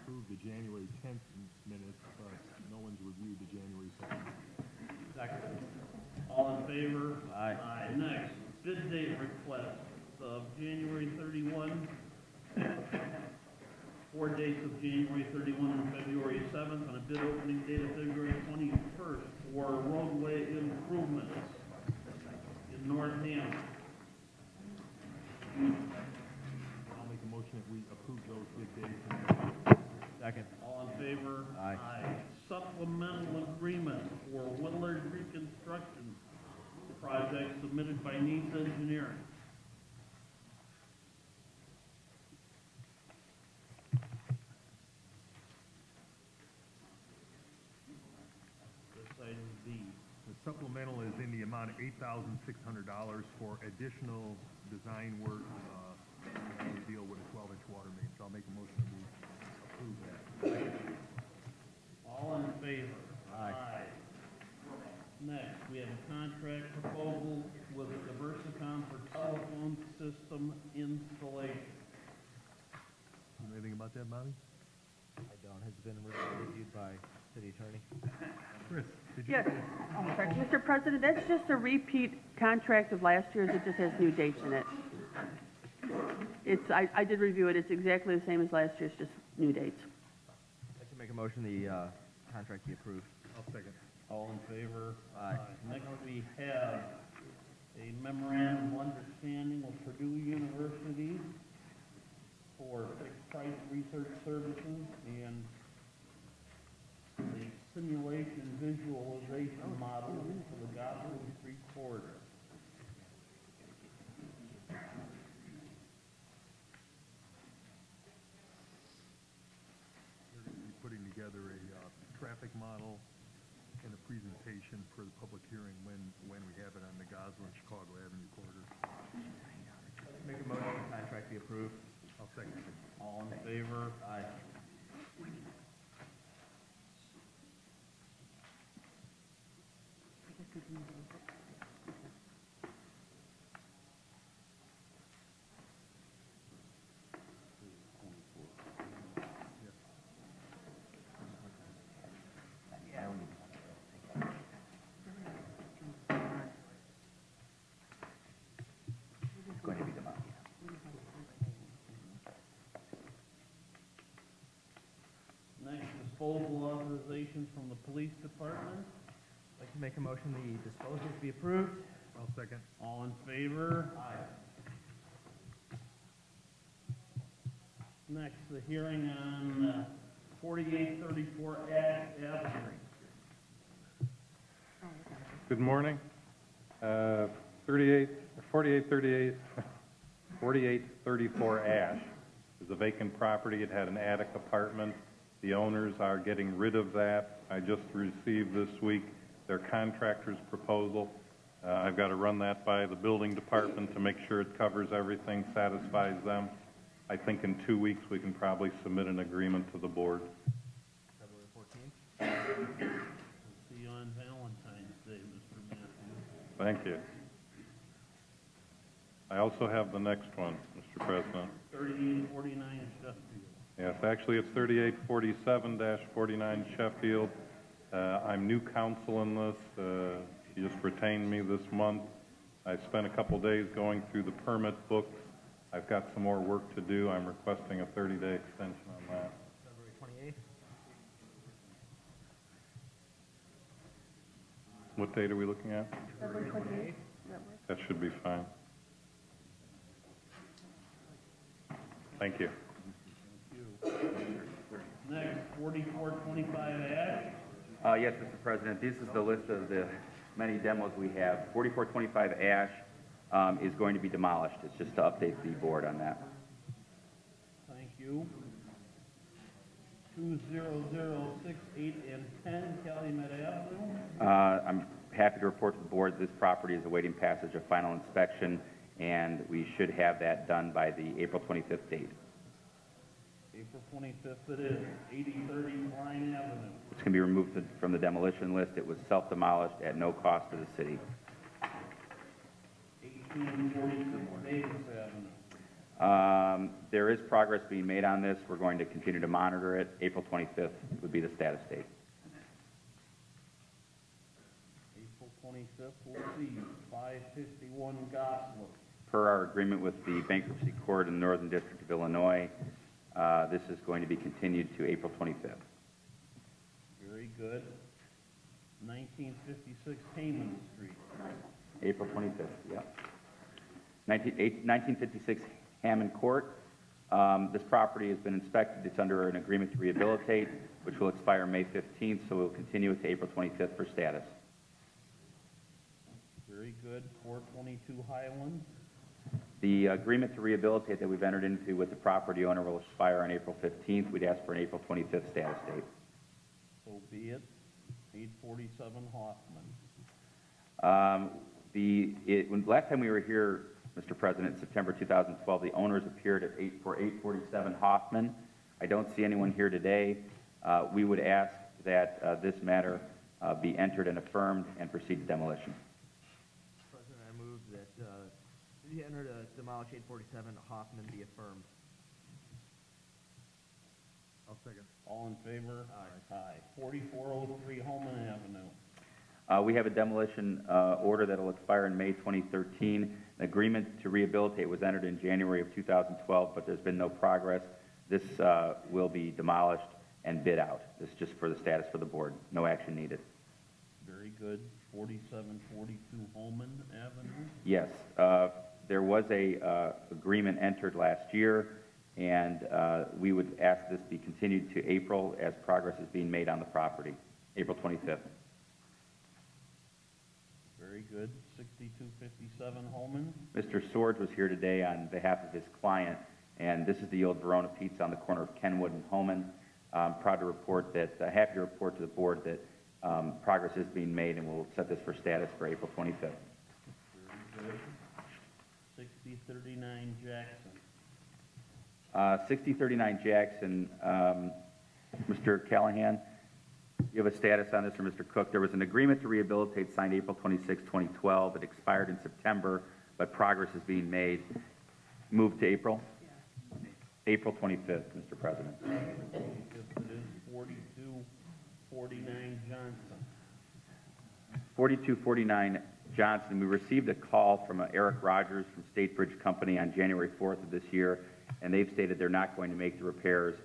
approve the January 10th minutes, but no one's reviewed the January 2nd. Second. All in favor? Aye. Aye. Next, bid date request of January 31, 4 dates of January 31 and February 7th, and a bid opening date of February 21st for roadway improvements in Northampton. I'll make a motion that we approve those bid dates. Second. All in favor? Aye. Supplemental agreement for Willard Reconstruction project submitted by Needs Engineering. This item B. The supplemental is in the amount of $8,600 for additional design work to deal with a 12-inch water main. So I'll make a motion that we approve that. All in favor? Aye. Next, we have a contract proposal with Diversicom for telephone system installation. You know anything about that, Bobby? I don't. Has it been reviewed by city attorney? Chris, did you? Yes, sorry, Mr. President, that's just a repeat contract of last year's, it just has new dates in it. I did review it, it's exactly the same as last year's, just new dates. I'd like to make a motion the contract be approved. I'll second. All in favor? Aye. Next, we have a memorandum of understanding with Purdue University for fixed price research services and the simulation visualization model for the Gotham Street corridor. We're going to be putting together a traffic model and a presentation for the public hearing when we have it on the Goslar and Chicago Avenue corridor. Make a motion the contract be approved. I'll second it. All in favor? Aye. Next, disposal authorizations from the police department. I'd like to make a motion the disposals be approved. I'll second. All in favor? Aye. Next, the hearing on 4834 Ash Avenue. Good morning. 4834 Ash is a vacant property. It had an attic apartment. The owners are getting rid of that. I just received this week their contractor's proposal. I've got to run that by the building department to make sure it covers everything, satisfies them. I think in 2 weeks we can probably submit an agreement to the board. February 14th. See you on Valentine's Day, Mr. Matthews. Thank you. I also have the next one, Mr. President. 3849 Sheffield. Yes, actually it's 3847-49 Sheffield. I'm new counsel in this. She just retained me this month. I spent a couple days going through the permit books. I've got some more work to do. I'm requesting a 30-day extension on that. February 28th. What date are we looking at? February 28th. That should be fine. Thank you. Next, 4425 Ash. Yes, Mr. President, this is the list of the many demos we have. 4425 Ash is going to be demolished. It's just to update the board on that. Thank you. 20068 and 10 Calumet Avenue. I'm happy to report to the board this property is awaiting passage of final inspection, and we should have that done by the April 25th date. April 25th it is. 8030 Klein Avenue. It's going to be removed from the demolition list. It was self-demolished at no cost to the city. 1846 Davis Avenue. There is progress being made on this. We're going to continue to monitor it. April 25th would be the status date. April 25th, we'll see, 551 Gosler. Per our agreement with the Bankruptcy Court in the Northern District of Illinois, this is going to be continued to April 25th. Very good. 1956 Heyman Street. April 25th, yeah. 1956 Hammond Court. This property has been inspected. It's under an agreement to rehabilitate, which will expire May 15th, so we'll continue it to April 25th for status. Very good. 422 Highland. The agreement to rehabilitate that we've entered into with the property owner will expire on April 15th. We'd ask for an April 25th status date. So be it. 847 Hoffman. Last time we were here, Mr. President, in September 2012, the owners appeared for 847 Hoffman. I don't see anyone here today. We would ask that this matter be entered and affirmed and proceed to demolition. President, I move that the enter to demolish 847 Hoffman be affirmed. I'll second. All in favor? Aye. 4403 Holman Avenue. We have a demolition order that will expire in May 2013. An agreement to rehabilitate was entered in January of 2012, but there's been no progress. This will be demolished and bid out. This is just for the status for the board. No action needed. Very good. 4742 Holman Avenue. Yes, there was a agreement entered last year, and we would ask this be continued to April as progress is being made on the property, April 25th. Very good. 6257 Holman. Mr. Swords was here today on behalf of his client, and this is the old Verona Pizza on the corner of Kenwood and Homan. I'm proud to report that, happy to report to the board that progress is being made, and we'll set this for status for April 25th. Very good. 6039 Jackson. 6039 Jackson, Mr. Callahan, you have a status on this for Mr. Cook. There was an agreement to rehabilitate signed April 26, 2012. It expired in September, but progress is being made. Moved to April? April 25th, Mr. President. It is 4249 Johnson. 4249 Johnson. We received a call from Eric Rogers from State Bridge Company on January 4th of this year, and they've stated they're not going to make the repairs,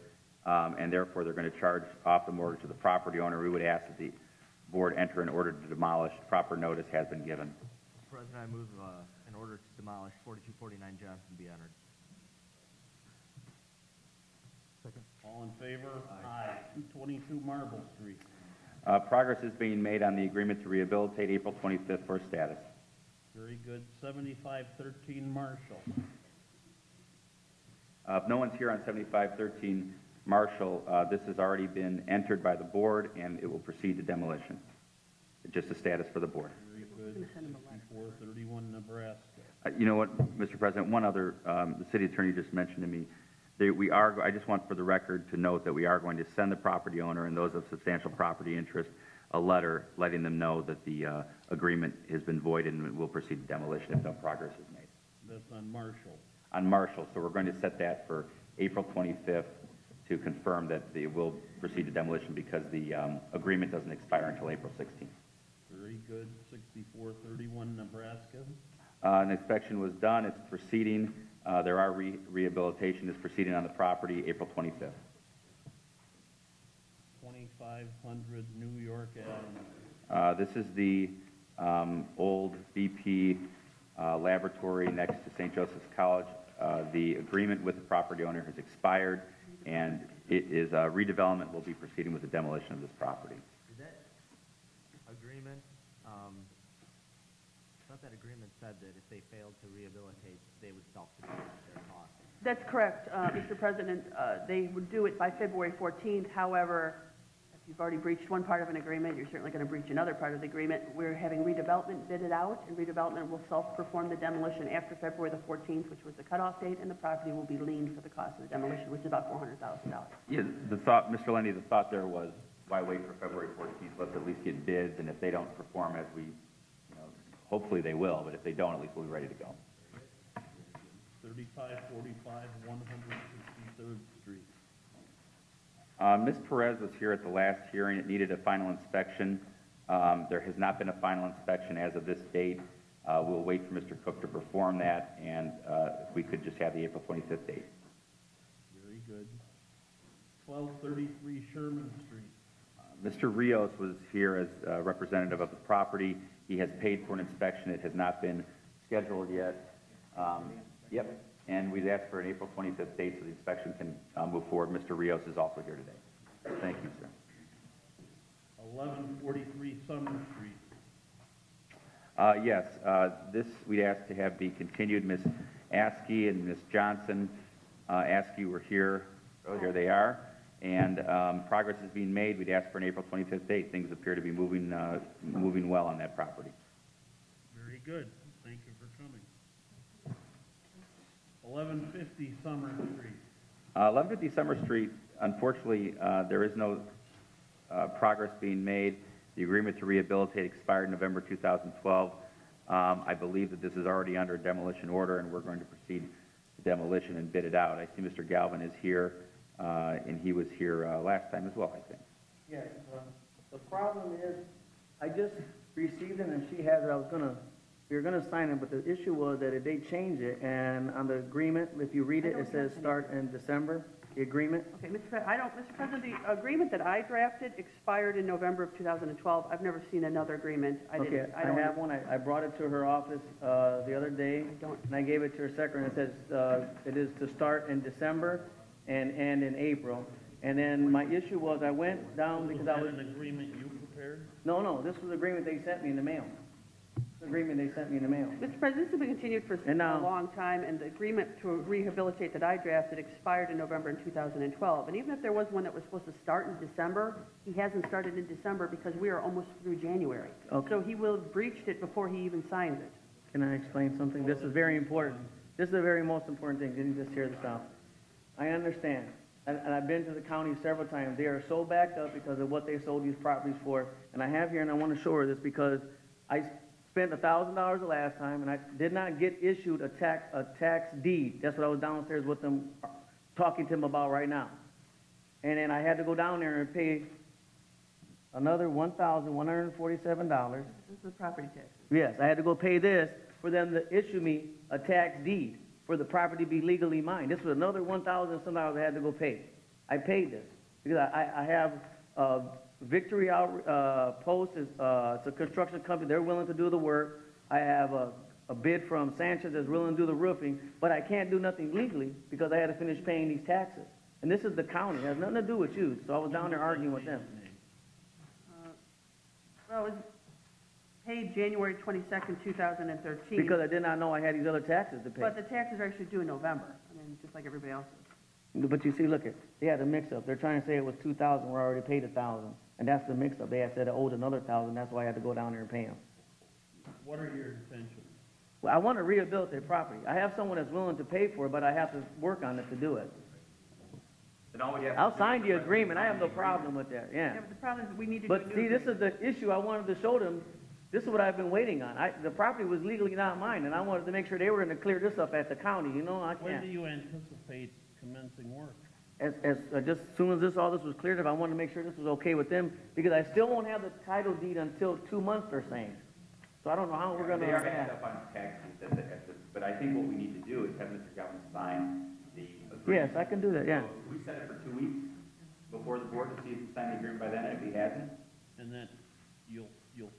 and therefore they're going to charge off the mortgage to the property owner. We would ask that the board enter an order to demolish. Proper notice has been given. Mr. President, I move an order to demolish 4249 Johnson be entered. Second. All in favor? Aye. 222 Marble Street. Progress is being made on the agreement to rehabilitate April 25th for status. Very good. 7513 Marshall. If no one's here on 7513 Marshall, this has already been entered by the board, and it will proceed to demolition. It's just a status for the board. Very good. 6431 Nebraska. You know what, Mr. President, one other, the city attorney just mentioned to me, I just want for the record to note that we are going to send the property owner and those of substantial property interest a letter letting them know that the agreement has been voided and will proceed to demolition if no progress is made. That's on Marshall. On Marshall, so we're going to set that for April 25th to confirm that it will proceed to demolition because the agreement doesn't expire until April 16th. Very good. 6431 Nebraska. An inspection was done. It's proceeding. There are rehabilitation is proceeding on the property April 25th. 2500 New York Avenue. This is the old BP laboratory next to St. Joseph's College. The agreement with the property owner has expired, and it is redevelopment will be proceeding with the demolition of this property. Did that agreement, I thought that agreement said that if they failed to rehabilitate, they would self-demolish their costs. That's correct, Mr. President. They would do it by February 14th. However, if you've already breached one part of an agreement, you're certainly going to breach another part of the agreement. We're having redevelopment bid it out, and redevelopment will self-perform the demolition after February the 14th, which was the cutoff date, and the property will be liened for the cost of the demolition, which is about $400,000. Yeah, the thought, Mr. Lenny, the thought there was, why wait for February 14th? Let's at least get bids, and if they don't perform as we, hopefully they will, but if they don't, at least we'll be ready to go. 3545 163rd Street. Ms. Perez was here at the last hearing. It needed a final inspection. There has not been a final inspection as of this date. We'll wait for Mr. Cook to perform that, and if we could just have the April 25th date. Very good. 1233 Sherman Street. Mr. Rios was here as a representative of the property. He has paid for an inspection. It has not been scheduled yet. Yep, and we'd asked for an April 25th date so the inspection can move forward. Mr. Rios is also here today. Thank you, sir. 1143 Summer Street. Yes, this we'd ask to have be continued. Ms. Askey and Ms. Johnson, Askey were here. Oh, here they are. And progress is being made. We'd ask for an April 25th date. Things appear to be moving well on that property. Very good. Thank you for coming. 1150 Summer Street. 1150 Summer Street, unfortunately, there is no progress being made. The agreement to rehabilitate expired in November 2012. I believe that this is already under a demolition order, and we're going to proceed to demolition and bid it out. I see Mr. Galvin is here, and he was here last time as well, I think. Yes, the problem is, I just received it and she has it, we were gonna sign it, but the issue was that they changed it, and on the agreement, if you read it, it says start in December, the agreement. Okay, Mr. President, the agreement that I drafted expired in November of 2012. I've never seen another agreement. Okay, I have one, I brought it to her office, the other day, and I gave it to her secretary, and it says, it is to start in December and end in April. And then my issue was, I went down because I was... Was that an agreement you prepared? No, this was the agreement they sent me in the mail. The agreement they sent me in the mail. Mr. President, this has been continued for And now- a long time, and the agreement to rehabilitate that I drafted expired in November in 2012. And even if there was one that was supposed to start in December, he hasn't started in December because we are almost through January. Okay. So he will have breached it before he even signs it. Can I explain something? This is very important. This is the very most important thing. Didn't just hear this out. I understand. And I've been to the county several times. They are so backed up because of what they sold these properties for. And I have here, and I want to show her this because I spent $1,000 the last time, and I did not get issued a tax deed. That's what I was downstairs with them, talking to them about right now. And then I had to go down there and pay another $1,147. This is the property taxes. Yes, I had to go pay this for them to issue me a tax deed for the property to be legally mine. This was another $1,000 some dollars I had to go pay. I paid this because I have Victory Post is it's a construction company. They're willing to do the work. I have a bid from Sanchez that's willing to do the roofing, but I can't do nothing legally because I had to finish paying these taxes. And this is the county. It has nothing to do with you. So I was down there arguing with them. Well, it was paid January 22nd, 2013. Because I did not know I had these other taxes to pay. But the taxes are actually due in November. I mean, just like everybody else's. But you see, look at, they had a mix-up. They're trying to say it was $2,000, we're already paid $1,000. And that's the mix-up. They had said it owed another $1,000, that's why I had to go down there and pay them. What are your intentions? Well, I want to rehabilitate property. I have someone that's willing to pay for it, but I have to work on it to do it. Then all we have to I'll do sign is the agreement, I have no problem with that, yeah. Yeah, but the problem is we need to do But a new see, this agreement. is the issue I wanted to show them. This is what I've been waiting on. The property was legally not mine, and I wanted to make sure they were going to clear this up at the county, you know, I When can't. do you anticipate commencing work? Just as soon as all this was cleared up, I wanted to make sure this was okay with them, because I still won't have the title deed until 2 months, they're saying. So I don't know how we're gonna. They are backed up on taxes, but I think what we need to do is have Mr. Galvin sign the agreement. Yes, I can do that, yeah. So we set it for 2 weeks before the board to see if he signed the agreement by then, and if he hasn't, And then you'll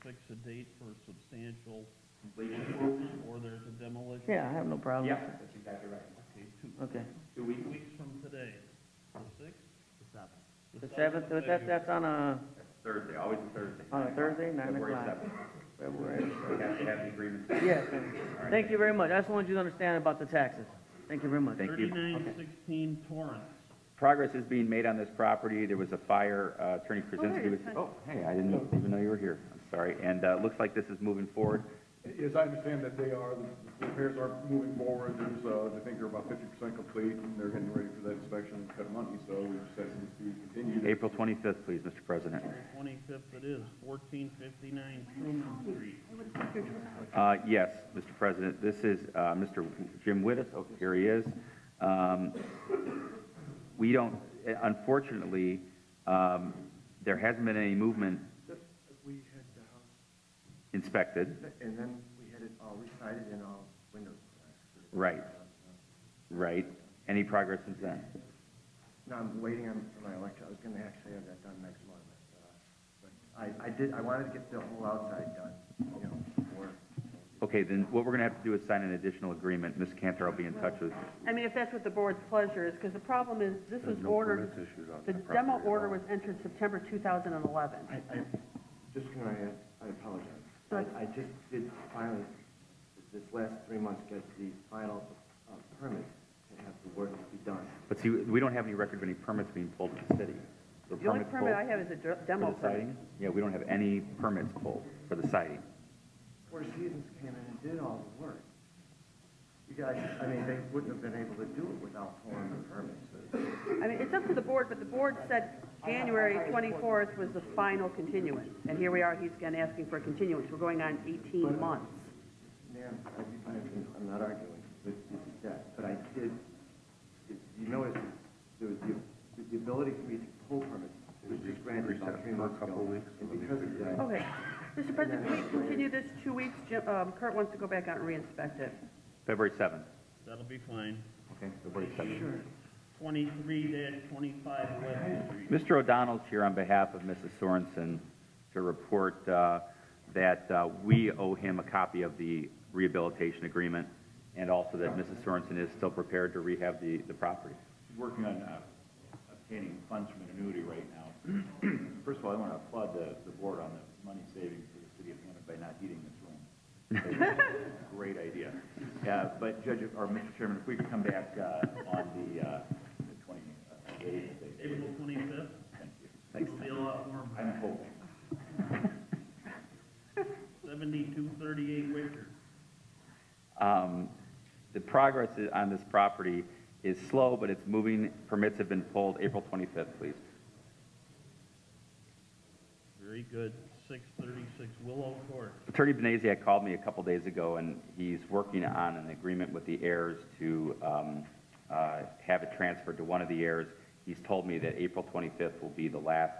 fix a date for substantial completion. improvement, or there's a demolition? Yeah, I have no problem. Yeah, that's exactly right. Okay, Okay. 2 weeks. 2 weeks from today, the 6th? The 7th. The 7th, but that's on a Thursday, always a Thursday. Thursday, 9 February o'clock. 7th. February. We have to have the agreement. Yes, thank you very much. I just wanted you to understand about the taxes. Thank you very much. Thank you. 3916 Torrance. Progress is being made on this property. There was a fire, Attorney Krasinski was, there oh, hey, I didn't even know you were here. I'm sorry. And, looks like this is moving forward. Yes, I understand that the repairs are moving forward. They think they're about 50% complete, and they're getting ready for that inspection and cut money, so we just ask them to continue. April 25th, please, Mr. President. April 25th it is, 1459 Truman Street. Yes, Mr. President, this is Mr. Jim Wittes. Oh, here he is. We don't, unfortunately, there hasn't been any movement We had the house, inspected. and then we had it all recited and all windows. Right. Right. Any progress since then? Now, I'm waiting on for my election. I was gonna actually have that done next month. But I wanted to get the whole outside done, you know, before. Okay, then what we're going to have to do is sign an additional agreement. Ms. Cantor will be in touch with. I mean, if that's what the board's pleasure is, because the problem is, this was ordered, the demo order was entered September 2011. I just can I apologize. Go ahead. I just did finally, this last 3 months, get the final permit to have the work be done. But see, we don't have any record of any permits being pulled in the city. The only permit I have is a demo for the siding? permit. Yeah, we don't have any permits pulled for the siding. Four Seasons came in and did all the work. You guys, I mean, they wouldn't have been able to do it without pulling the permits. I mean, it's up to the board, but the board said January 24th was the final continuance. And here we are, he's again asking for a continuance. We're going on 18 months. Ma'am, I'm not arguing with that, but I did, you notice there was the ability for me to pull permits. It was just granted about 3 months ago. And because of that, Okay. Mr. President, can we continue this 2 weeks? Kurt wants to go back out and re-inspect it. February 7th. That'll be fine. Okay, February 7th. sure. 23-25 West Street. Mr. O'Donnell's here on behalf of Mrs. Sorensen to report that we owe him a copy of the rehabilitation agreement, and also that Mrs. Sorensen is still prepared to rehab the property. She's working on obtaining funds from an annuity right now. First of all, I want to applaud the board on the money savings for the city of Hammond by not heating this room. Great idea. But Judge, or Mr. Chairman, if we could come back on the 28th. April 25th. Thank you. Thanks. It'll be a lot warmer. I'm hoping. 7238 Wicker. The progress on this property is slow, but it's moving. Permits have been pulled. April 25th, please. Very good. 636 Willow Court. Attorney Benasiak called me a couple days ago, and he's working on an agreement with the heirs to have it transferred to one of the heirs. He's told me that April 25th will be the last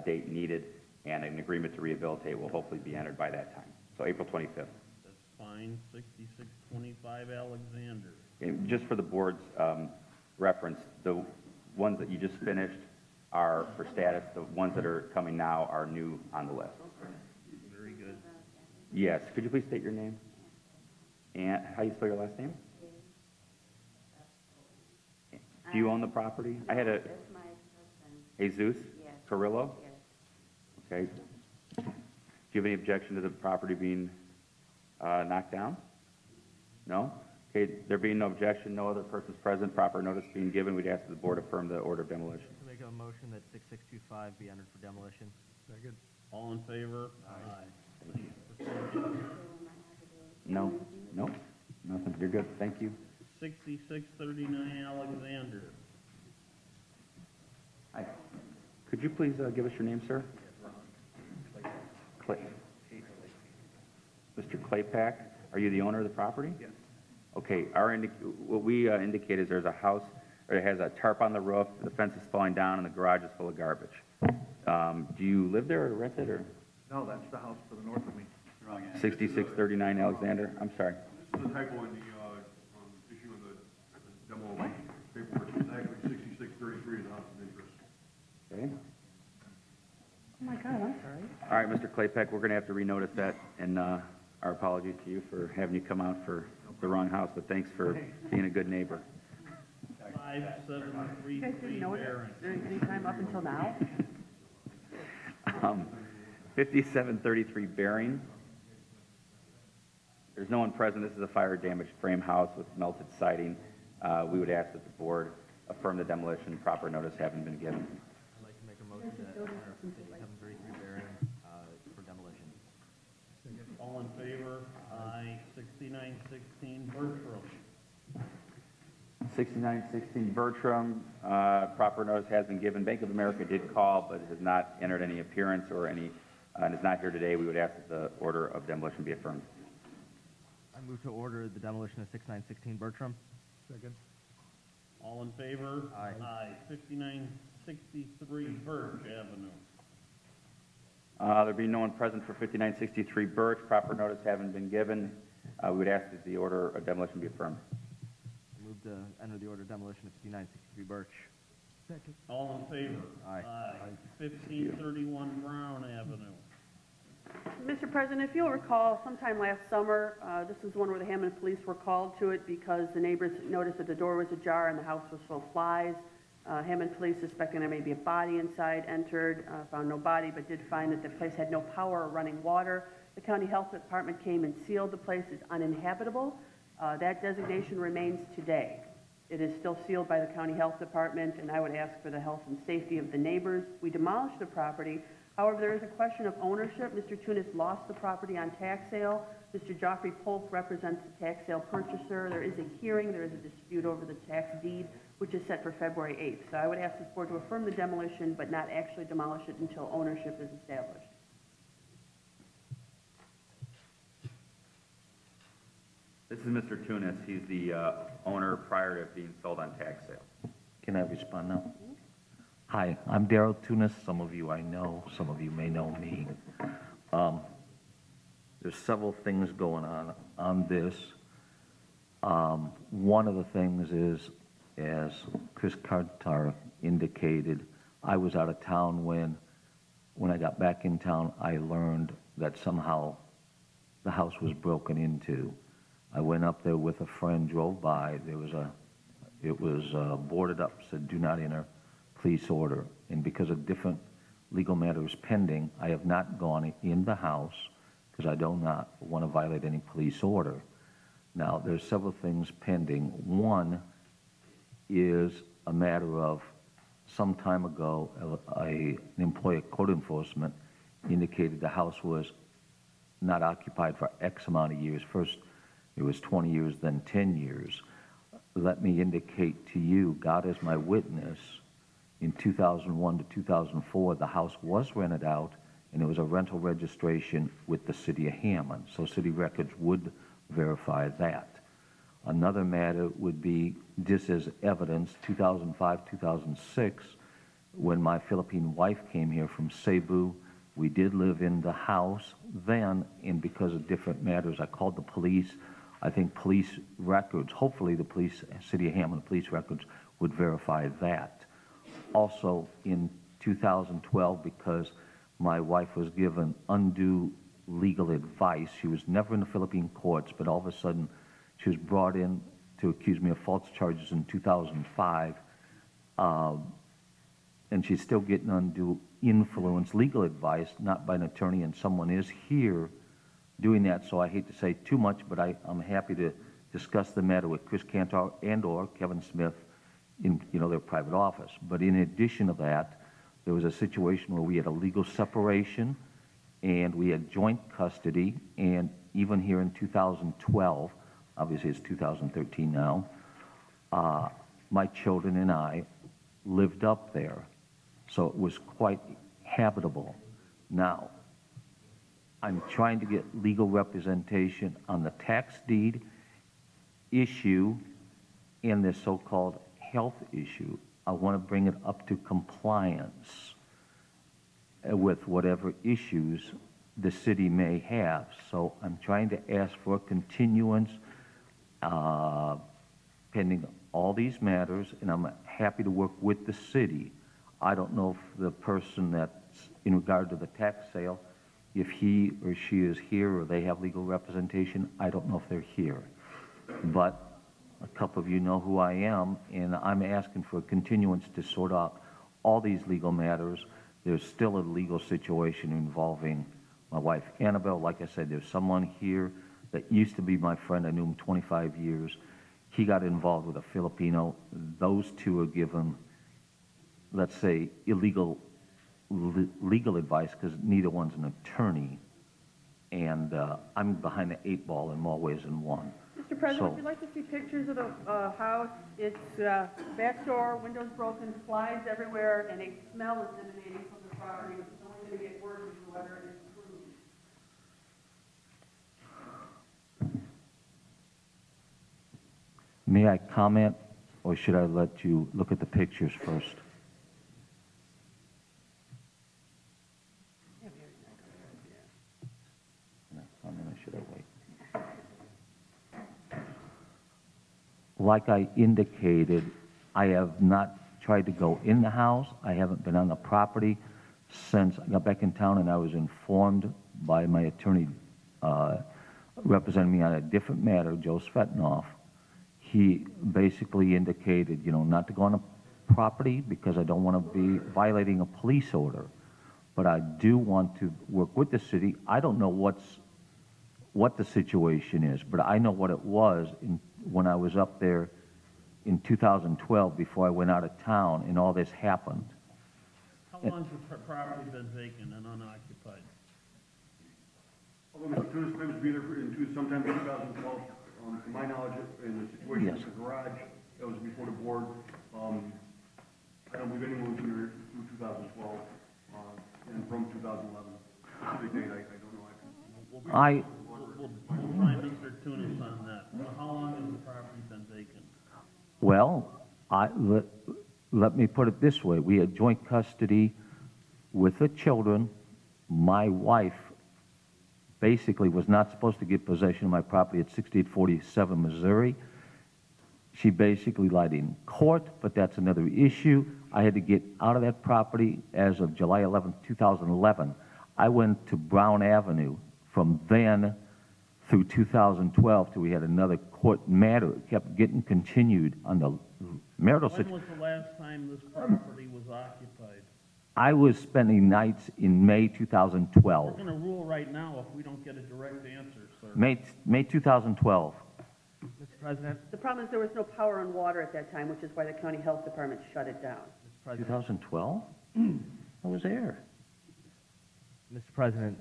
date needed, and an agreement to rehabilitate will hopefully be entered by that time. So April 25th. That's fine. 6625 Alexander. And just for the board's reference, the ones that you just finished are for status. The ones that are coming now are new on the list. Very good. Yes. Could you please state your name? And how you spell your last name? Do you own the property? I had a... That's my husband. Jesus? Yes. Carrillo? Yes. Okay. Do you have any objection to the property being knocked down? No? Okay, there being no objection, no other persons present, proper notice being given, we'd ask that the board affirm the order of demolition. To make a motion that 6625 be entered for demolition. Second. All in favor? Aye. So am I have to do No? No? Nothing. You're good. Thank you. 6639 Alexander. Hi. Could you please give us your name, sir? Clay. Mr. Claypack, are you the owner of the property? Yes. Okay, what we indicate is there's a house, or it has a tarp on the roof, the fence is falling down, and the garage is full of garbage. Do you live there or rent it, or? No, that's the house to the north of me. 6639 Alexander, I'm sorry. This is a typo in the, issue of the demo paperwork. It's actually 6633 is the house of interest. Okay. Oh my God, I'm sorry. All right, Mr. Claypack, we're going to have to renotice that, and our apologies to you for having you come out for the wrong house, but thanks for being a good neighbor. You guys 5733 didn't know it Barron. any time up until now? 5733 Bering. There's no one present. This is a fire-damaged frame house with melted siding. We would ask that the board affirm the demolition. Proper notice having been given. I'd like to make a motion to enter 5733 Barron for demolition. All in favor? Aye. 6916 Bertram. 6916 Bertram, proper notice has been given. Bank of America did call, but has not entered any appearance or any, and is not here today. We would ask that the order of demolition be affirmed. I move to order the demolition of 6916 Bertram. Second. All in favor? Aye. Aye. 5963 Birch Avenue. There be no one present for 5963 Birch. Proper notice having been given, we would ask that the order of demolition be affirmed. I move to enter the order of demolition of 5963 Birch. Second. All in favor? Aye. Aye. 1531 Brown Avenue. Mr. President, if you'll recall, sometime last summer, this was one where the Hammond police were called to it because the neighbors noticed that the door was ajar and the house was full of flies. Hammond police, suspecting there may be a body inside, entered, found no body, but did find that the place had no power or running water. The county health department came and sealed the place as uninhabitable. That designation remains today. It is still sealed by the county health department, and I would ask for the health and safety of the neighbors. We demolished the property. However, there is a question of ownership. Mr. Tunis lost the property on tax sale. Mr. Joffrey Polk represents the tax sale purchaser. There is a hearing. There is a dispute over the tax deed, which is set for February 8th. So I would ask this board to affirm the demolition, but not actually demolish it until ownership is established. This is Mr. Tunis. He's the owner prior to it being sold on tax sale. Can I respond now? Hi, I'm Darrell Tunis. Some of you I know, some of you may know me. There's several things going on this. One of the things is, as Chris Cartar indicated, I was out of town when I got back in town, I learned that somehow the house was broken into. I went up there with a friend, drove by. It was boarded up, said do not enter, police order. And because of different legal matters pending, I have not gone in the house because I do not want to violate any police order. Now, there's several things pending. One is a matter of some time ago, an employee at code enforcement indicated the house was not occupied for X amount of years. First, it was 20 years, then 10 years. Let me indicate to you, God is my witness, in 2001 to 2004, the house was rented out, and it was a rental registration with the city of Hammond. So city records would verify that. Another matter would be, just as evidence, 2005, 2006, when my Philippine wife came here from Cebu, we did live in the house then, and because of different matters, I called the police. I think police records, hopefully the police, city of Hammond police records would verify that. Also in 2012, because my wife was given undue legal advice, she was never in the Philippine courts, but all of a sudden she was brought in to accuse me of false charges in 2005, and she's still getting undue influence, legal advice, not by an attorney, and someone is here doing that, so I hate to say too much, but I'm happy to discuss the matter with Chris Cantor and or Kevin Smith in their private office. But in addition to that, there was a situation where we had a legal separation and we had joint custody, and even here in 2012, obviously it's 2013 now, my children and I lived up there. So it was quite habitable. Now, I'm trying to get legal representation on the tax deed issue and this so-called health issue. I want to bring it up to compliance with whatever issues the city may have. So I'm trying to ask for a continuance pending all these matters, and I'm happy to work with the city. I don't know if the person that's in regard to the tax sale, if he or she is here or they have legal representation, I don't know if they're here. But a couple of you know who I am, and I'm asking for a continuance to sort out all these legal matters. There's still a legal situation involving my wife, Annabelle. Like I said, there's someone here that used to be my friend. I knew him 25 years. He got involved with a Filipino. Those two are given, let's say, illegal legal advice because neither one's an attorney. and I'm behind the 8 ball in more ways than one. Mr. President, So- if you'd like to see pictures of the house, its back door, windows broken, flies everywhere, and a smell is emanating from the property, which is only going to get worse as the weather improves. May I comment, or should I let you look at the pictures first? No, comment, or should I wait? Like I indicated, I have not tried to go in the house. I haven't been on the property since I got back in town, and I was informed by my attorney representing me on a different matter, Joe Svetnoff. He basically indicated, you know, not to go on the property because I don't want to be violating a police order. But I do want to work with the city. I don't know what the situation is, but I know what it was when I was up there in 2012 before I went out of town and all this happened. How long's the property been vacant and unoccupied? Although Mr. Tunis claims to be there sometime in 2012, to my knowledge, in the situation Yes. with the garage, that was before the board. I don't believe anyone was here through 2012, and from 2011. Specific date, I don't know. We'll try Mr. Tunis on that. How long has the property been vacant? Well, let me put it this way. We had joint custody with the children. My wife basically was not supposed to get possession of my property at 6847 Missouri. She basically lied in court, but that's another issue. I had to get out of that property as of July 11, 2011. I went to Brown Avenue from then through 2012 till we had another court matter. It kept getting continued on the marital When situation. was the last time this property was occupied? I was spending nights in May We're 2012. gonna rule right now if we don't get a direct answer, sir. May 2012. Mr. President, The problem is there was no power and water at that time, which is why the county health department shut it down. Mr. President, 2012? I was there. Mr. President,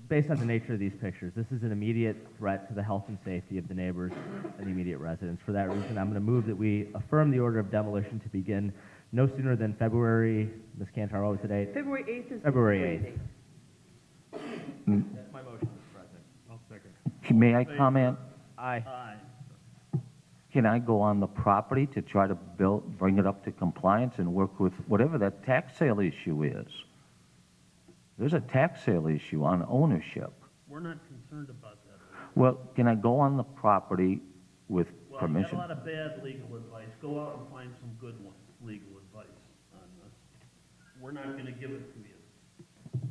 based on the nature of these pictures, this is an immediate threat to the health and safety of the neighbors and the immediate residents. For that reason, I'm going to move that we affirm the order of demolition to begin no sooner than February, Ms. Cantor, what was the date? February 8th is the February hearing 8th. date. That's my motion, Mr. President. I'll second. May I comment? Aye. Aye. Can I go on the property to try to bring it up to compliance and work with whatever that tax sale issue is? There's a tax sale issue on ownership. We're not concerned about that. Well, can I go on the property with Well, you got a permission? lot of bad legal advice. Go out and find some good legal advice on this. We're not gonna give it to you.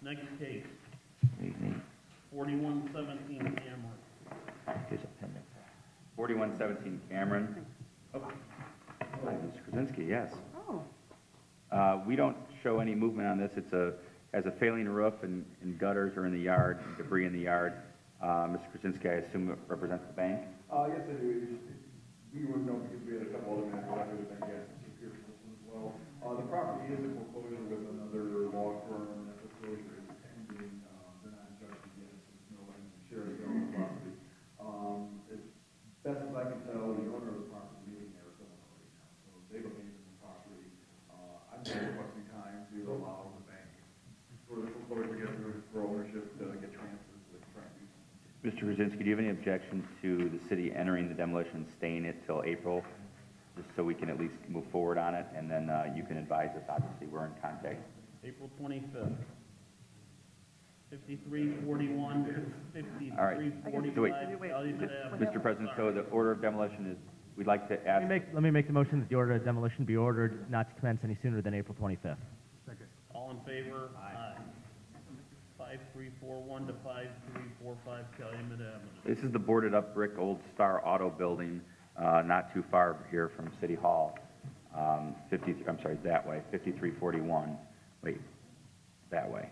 Next case, 4117 Cameron. Here's a pen there. 4117 Cameron. Oh, hi, Mr. Krasinski, yes. Oh, We don't show any movement on this. Has a failing roof and gutters are in the yard, debris in the yard. Mr. Krasinski, I assume it represents the bank? Yes, I do. We wouldn't know because we had a couple other men, but I would have been guessing here for this one as well. The property is in foreclosure with another law firm, and that foreclosure is pending. They're not in charge yet, so there's no one to share the property. As best as I can tell, the owner of the property is in Arizona right now, so they've abandoned the property. I'm just requesting time to allow the bank for the foreclosure to get through for ownership to get transferred so they can try and do something. Mr. Krasinski, do you have any objection to the city entering the demolition and staying it till April, just so we can at least move forward on it, and then you can advise us, obviously, we're in contact. April 25th. 5341, All right. 5345 So wait. Calumet Avenue. Mr. President, so the order of demolition is, we'd like to ask, Let me make the motion that the order of demolition be ordered not to commence any sooner than April 25th. Second. All in favor? Aye. 5341 to 5345 Calumet Avenue. this is the boarded up brick Old Star Auto Building, not too far here from City Hall. I'm sorry, that way, 5341. Wait, that way.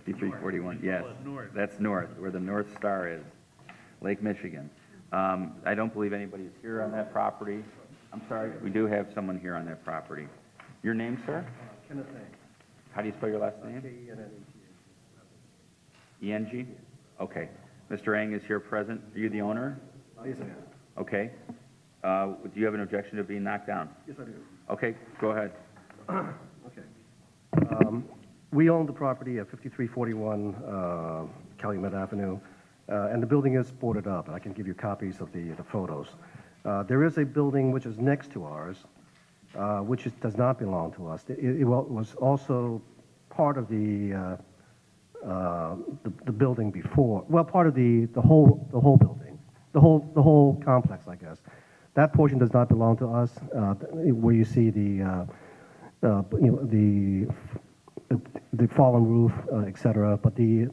5341, yes. Call it north. That's north, where the North Star is, Lake Michigan. I don't believe anybody's here on that property. I'm sorry, we do have someone here on that property. Your name, sir? Kenneth A. How do you spell your last name? E-N-G? Okay. Mr. Eng is here present. Are you the owner? Yes, I am. Okay. Do you have an objection to being knocked down? Yes, I do. Okay, go ahead. Okay. We own the property at 5341 Calumet Avenue, and the building is boarded up. I can give you copies of the photos. There is a building which is next to ours, which does not belong to us. It was also part of the building before. Well, part of the whole building, the whole complex, I guess. That portion does not belong to us. Where you see the fallen roof, et cetera. But the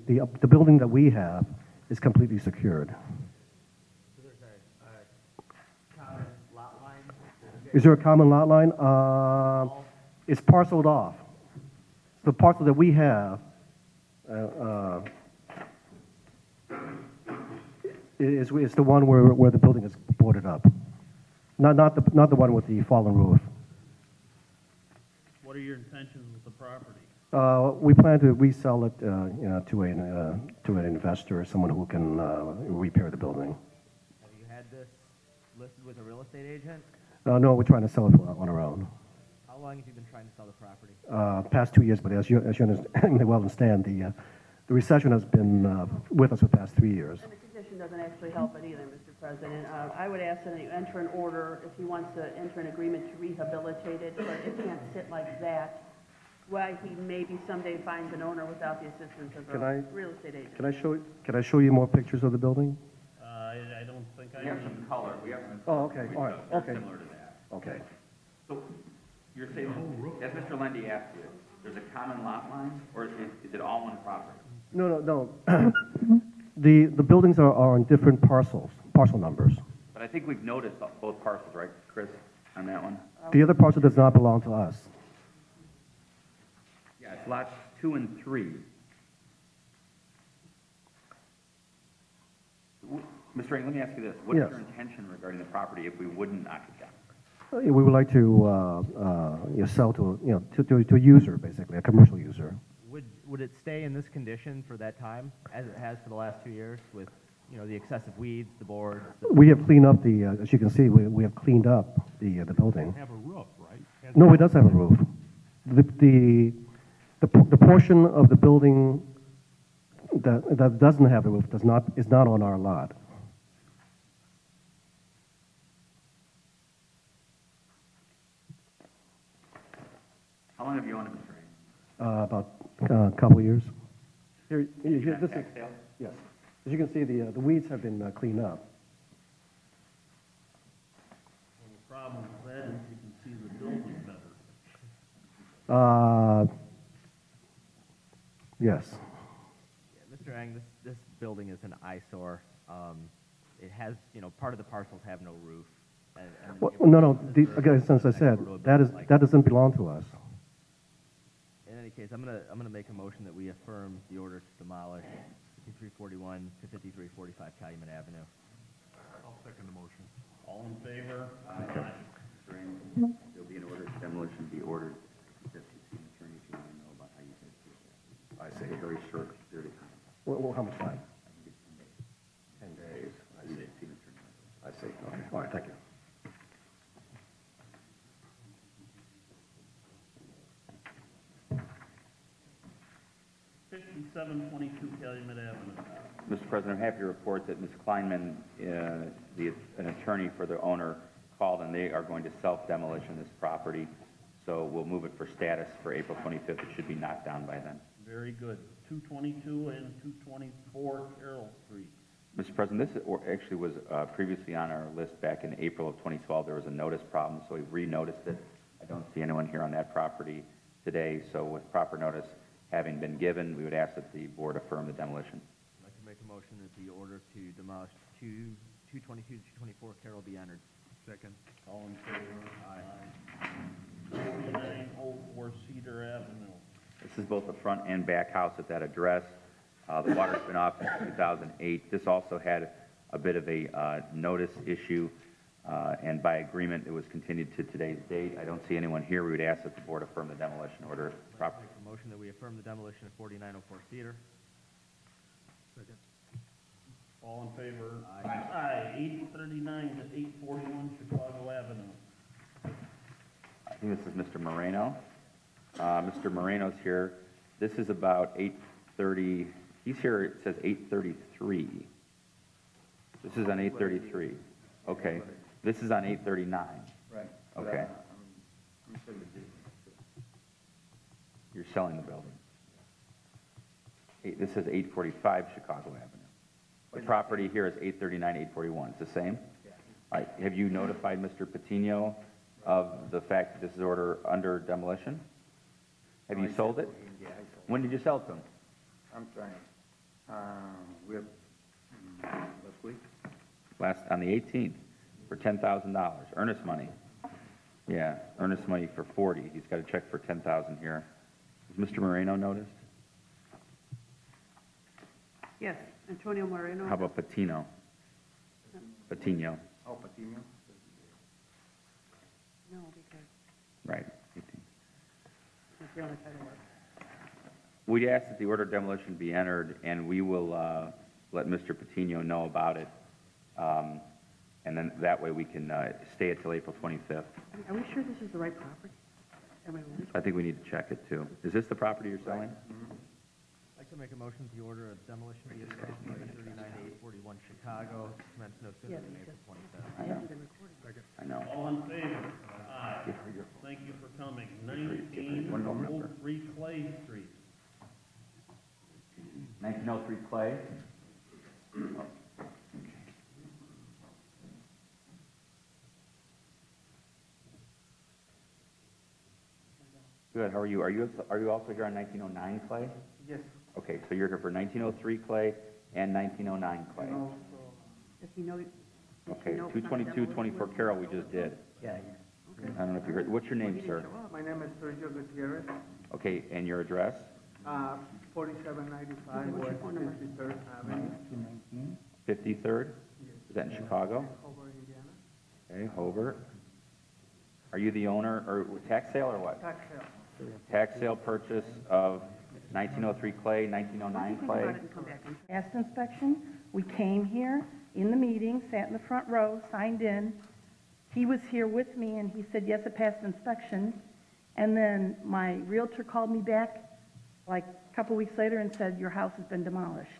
building that we have is completely secured. So there's a common lot line? Is there a common lot line? It's parceled off. The parcel that we have is the one where the building is boarded up. Not the one with the fallen roof. What are your intentions with the property? We plan to resell it, to an investor, someone who can repair the building. Have you had this listed with a real estate agent? No, we're trying to sell it on our own. How long have you been trying to sell the property? Past 2 years, but as you well understand, the recession has been with us for the past 3 years. And the condition doesn't actually help it either, Mr. President. I would ask that you enter an order, if he wants to enter an agreement to rehabilitate it, but it can't sit like that. Why he maybe someday finds an owner without the assistance of a real estate agent. Can I show you more pictures of the building? I don't think I We have need. some color. We have some. Oh, okay, all right, okay. Similar to that. Okay. So you're saying, as Mr. Lendy asked you, there's a common lot line, or is it all one property? No. The buildings are on different parcel numbers. But I think we've noticed both parcels, right, Chris, on that one? The other parcel does not belong to us. Yeah, it's lots 2 and 3. Mr. Eng, let me ask you this. What is Yes. your intention regarding the property if we wouldn't knock it down? We would like to sell to a user, basically, a commercial user. Would it stay in this condition for that time, as it has for the last 2 years, with, the excessive weeds, the boards? We have cleaned up as you can see, we have cleaned up the building. Have a roof, right? No, it does have a roof. The portion of the building that doesn't have a roof is not on our lot. How long have you owned it, Mr. Eng? About a couple of years. Here, Is this that is, tax sale? yes. As you can see, the weeds have been cleaned up. Well, the problem with that is you can see the building better. Yes. Yeah, Mr. Eng, this building is an eyesore. It has, part of the parcels have no roof. And Well, no. Again, since I said, that doesn't belong to us. In any case, I'm gonna make a motion that we affirm the order to demolish 5341 to 5345 Calumet Avenue. I'll second the motion. All in favor? Mr. Eng, there'll be an order of demolition be ordered. If you see an attorney, if you want to know about how you guys do that. I say a very short period of time. Well, how much time? I think it's 10 days. 10 days. I You see. see an attorney. I see. Okay. All right, thank you. Fifty-seven 22 Calumet Avenue. Mr. President, I'm happy to report that Ms. Kleinman, an attorney for the owner, called, and they are going to self-demolition this property. So we'll move it for status for April 25th. It should be knocked down by then. Very good. 222 and 224 Carroll Street. Mr. President, this actually was previously on our list back in April of 2012. There was a notice problem, so we re-noticed it. I don't see anyone here on that property today, so with proper notice having been given, we would ask that the board affirm the demolition. I'd like to make a motion that the order to demolish 222 to 224 Carroll be entered. Second. All in favor? Aye. 4904 Cedar Avenue. This is both the front and back house at that address. The water's been off since 2008. This also had a bit of a notice issue. And by agreement, it was continued to today's date. I don't see anyone here. We would ask that the board affirm the demolition order. I'd like to make a motion that we affirm the demolition of 4904 Cedar. Second. All in favor? Aye. 839 to 841 Chicago Avenue. I think this is Mr. Moreno. Mr. Moreno's here. This is about 830, he's here, it says 833. This is on 833. Okay. This is on 839. Right. Okay. You're selling the building. This is 845 Chicago Avenue. The property here is 839, 841. It's the same? Yeah. All right. Have you notified Mr. Patino of the fact that this is order under demolition? Have you sold it? Yeah, I sold it. When did you sell it to him? I'm trying. We have, last week? On the 18th, for $10,000, earnest money. Yeah, earnest money for 40. He's got a check for 10,000 here. Is Mr. Moreno noticed? Yes, Antonio Moreno. How about Patino? Patino, Oh, Patino? No, because right, 18. it's the only title work. We'd ask that the order of demolition be entered, and we will let Mr. Patino know about it. And then that way we can stay it till April 25th. Are we sure this is the right property? Am I right? I think we need to check it too. Is this the property you're selling? I'd like to make a motion that the order of demolition be affirmed by 839 to 841 Chicago, commence no sooner than April 25th. I haven't been recording. I know. All in favor? Aye. Thank you for coming. 1903 Clay Street. 1903 Clay. Good, how are you? Are you also here on 1909 Clay? Yes. Okay, so you're here for 1903 Clay and 1909 Clay. And also, Does he know? Okay, 222, 24 Carroll we just did. yeah. I don't know if you heard, what's your name, sir? My name is Sergio Gutierrez, Okay, and your address? 4795 What's your West phone number? 53rd Avenue, 53rd? Is that in Chicago? Hobart, Indiana. Okay, Hobart. Are you the owner, or tax sale or what? Tax sale. Tax sale purchase of 1903 Clay, 1909 Think Clay? about it and come back in. Past inspection, we came here in the meeting, sat in the front row, signed in. He was here with me, and he said, yes, it passed inspection. And then my realtor called me back, like, a couple weeks later and said, your house has been demolished.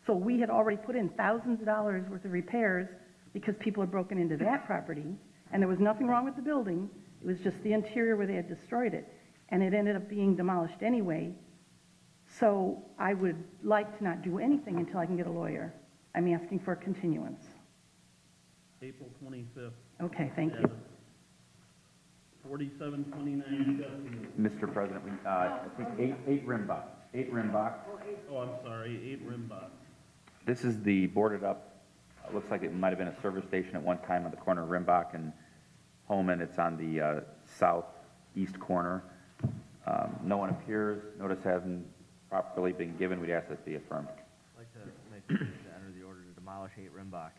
So we had already put in thousands of dollars worth of repairs because people had broken into that property, and there was nothing wrong with the building. It was just the interior where they had destroyed it, and it ended up being demolished anyway. So I would like to not do anything until I can get a lawyer. I'm asking for a continuance. April 25th. Okay, thank you. 4729 Sheffield. Mr. President, I think 8 Rimbach. 8 Rimbach. Oh, I'm sorry, 8 Rimbach. This is the boarded up, looks like it might have been a service station at one time on the corner of Rimbach and Holman. It's on the southeast corner. No one appears. Notice hasn't properly been given. We'd ask that be affirmed. I'd like to make a motion to enter the order to demolish 8 Rimbach.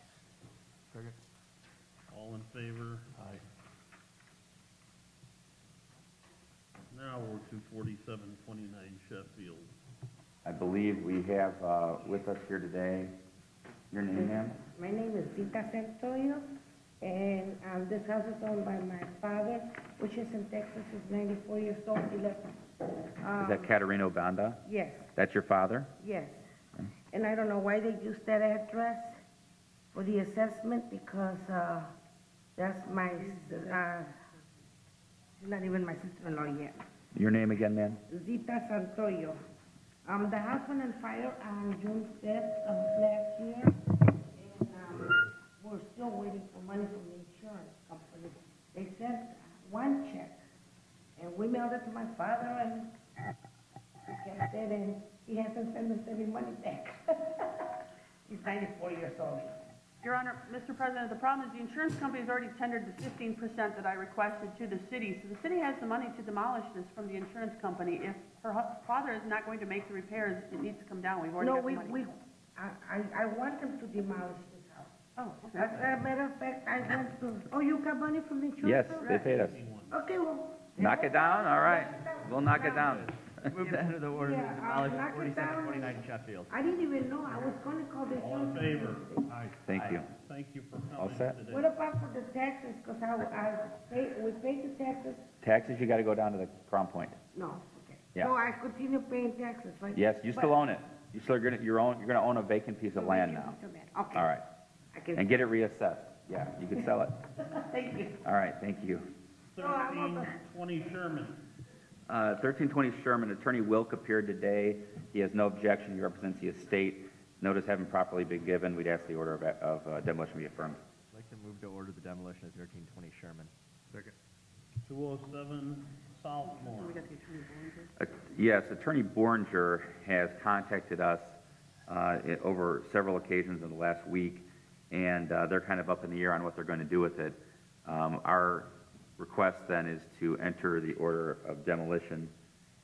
Second. All in favor? Aye. Now we're to 4729 Sheffield. I believe we have with us here today, your name, ma'am? My name is Zita Santoyo, and this house is owned by my father, which is in Texas. He's 94 years old. He left. Is that Caterino Banda? Yes, That's your father? yes. And I don't know why they used that address for the assessment, because that's my, she's not even my sister-in-law yet. Your name again, ma'am? Zita Santoyo. The house went on fire on June 5th of last year, and we're still waiting for money from the insurance company. They sent one check, and we mailed it to my father, and he kept it, and he hasn't sent us any money back. He's 94 years old. Your Honor, Mr. President, the problem is the insurance company has already tendered the 15% that I requested to the city. So the city has the money to demolish this from the insurance company. If her father is not going to make the repairs, it needs to come down. We've already No, got the money. I want them to demolish this house. Oh, okay. As a matter of fact, I went to, oh, you got money from the insurance? Yes, too? they paid us. Okay, well. Knock it down, all right. We'll knock it down. Move to enter the order to Yeah, demolish knock it 4729 down. Sheffield. I didn't even know, I was gonna call the All in favor? Aye. Thank you. Thank you for All coming set? today. What about for the taxes, cause we paid the taxes? Taxes, you gotta go down to the Crown Point. No, okay. Yeah. So I continue paying taxes, right? Yes, you still own it. You still you're gonna own a vacant piece of land now. Okay. All right. I can. And get it reassessed. Yeah, you can sell it. Thank you. All right, thank you. 1320 Sherman. 1320 Sherman, Attorney Wilk appeared today. He has no objection. He represents the estate. Notice having properly been given, we'd ask the order of demolition be affirmed. I'd like to move to order the demolition of 1320 Sherman. Second. 207 Southmore. We got the attorney Bollinger. Yes, Attorney Borringer has contacted us over several occasions in the last week, and they're kind of up in the air on what they're going to do with it. Our request then is to enter the order of demolition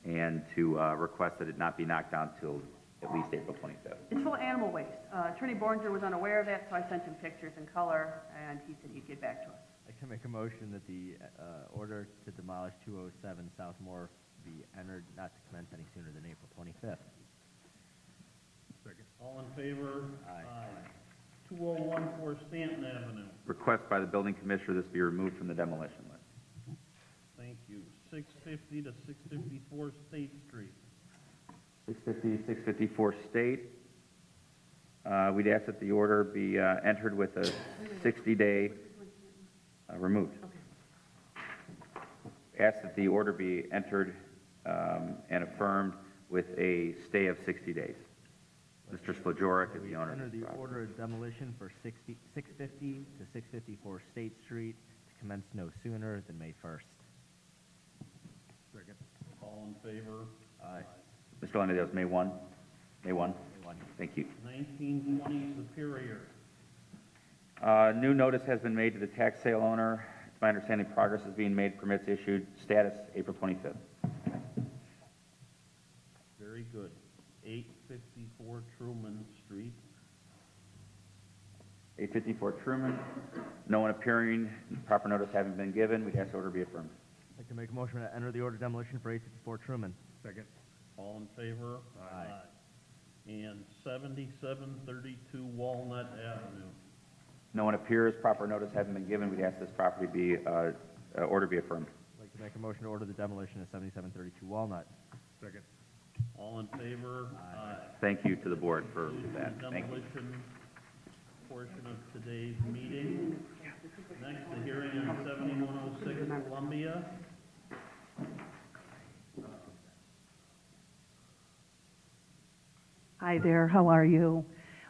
and to request that it not be knocked down till at least April 25th. It's full of animal waste. Attorney Bollinger was unaware of that, so I sent him pictures in color, and he said he'd get back to us. I'd like to make a motion that the order to demolish 207 Southmore be entered, not to commence any sooner than April 25th. Second. All in favor? Aye. 2014 Stanton Avenue. Request by the building commissioner this be removed from the demolition list. Thank you. 650 to 654 State Street. 650, 654 State. We'd ask that the order be entered with a 60-day removed. Ask that the order be entered and affirmed with a stay of 60 days. Mr. Splajorek is the owner of Enter this the property. order of demolition for 650 to 654 State Street to commence no sooner than May 1st. Second. All in favor? Aye. Mr. Lundy, that was May 1? May 1? May 1. Thank you. 1920 Superior. New notice has been made to the tax sale owner. It's my understanding progress is being made, permits issued, status April 25th. Very good. 854 Truman Street. 854 Truman, no one appearing, proper notice having been given, we'd ask the order be affirmed. I'd like to make a motion to enter the order of demolition for 854 Truman. Second. All in favor? Aye. And 7732 Walnut Avenue. No one appears, proper notice having been given, we'd ask this property be, order be affirmed. I'd like to make a motion to order the demolition of 7732 Walnut. Second. All in favor? Aye. Thank you to the board for Concludes that. the Thank you. demolition portion of today's meeting. Next, the hearing on 7106 Columbia. Hi there, how are you?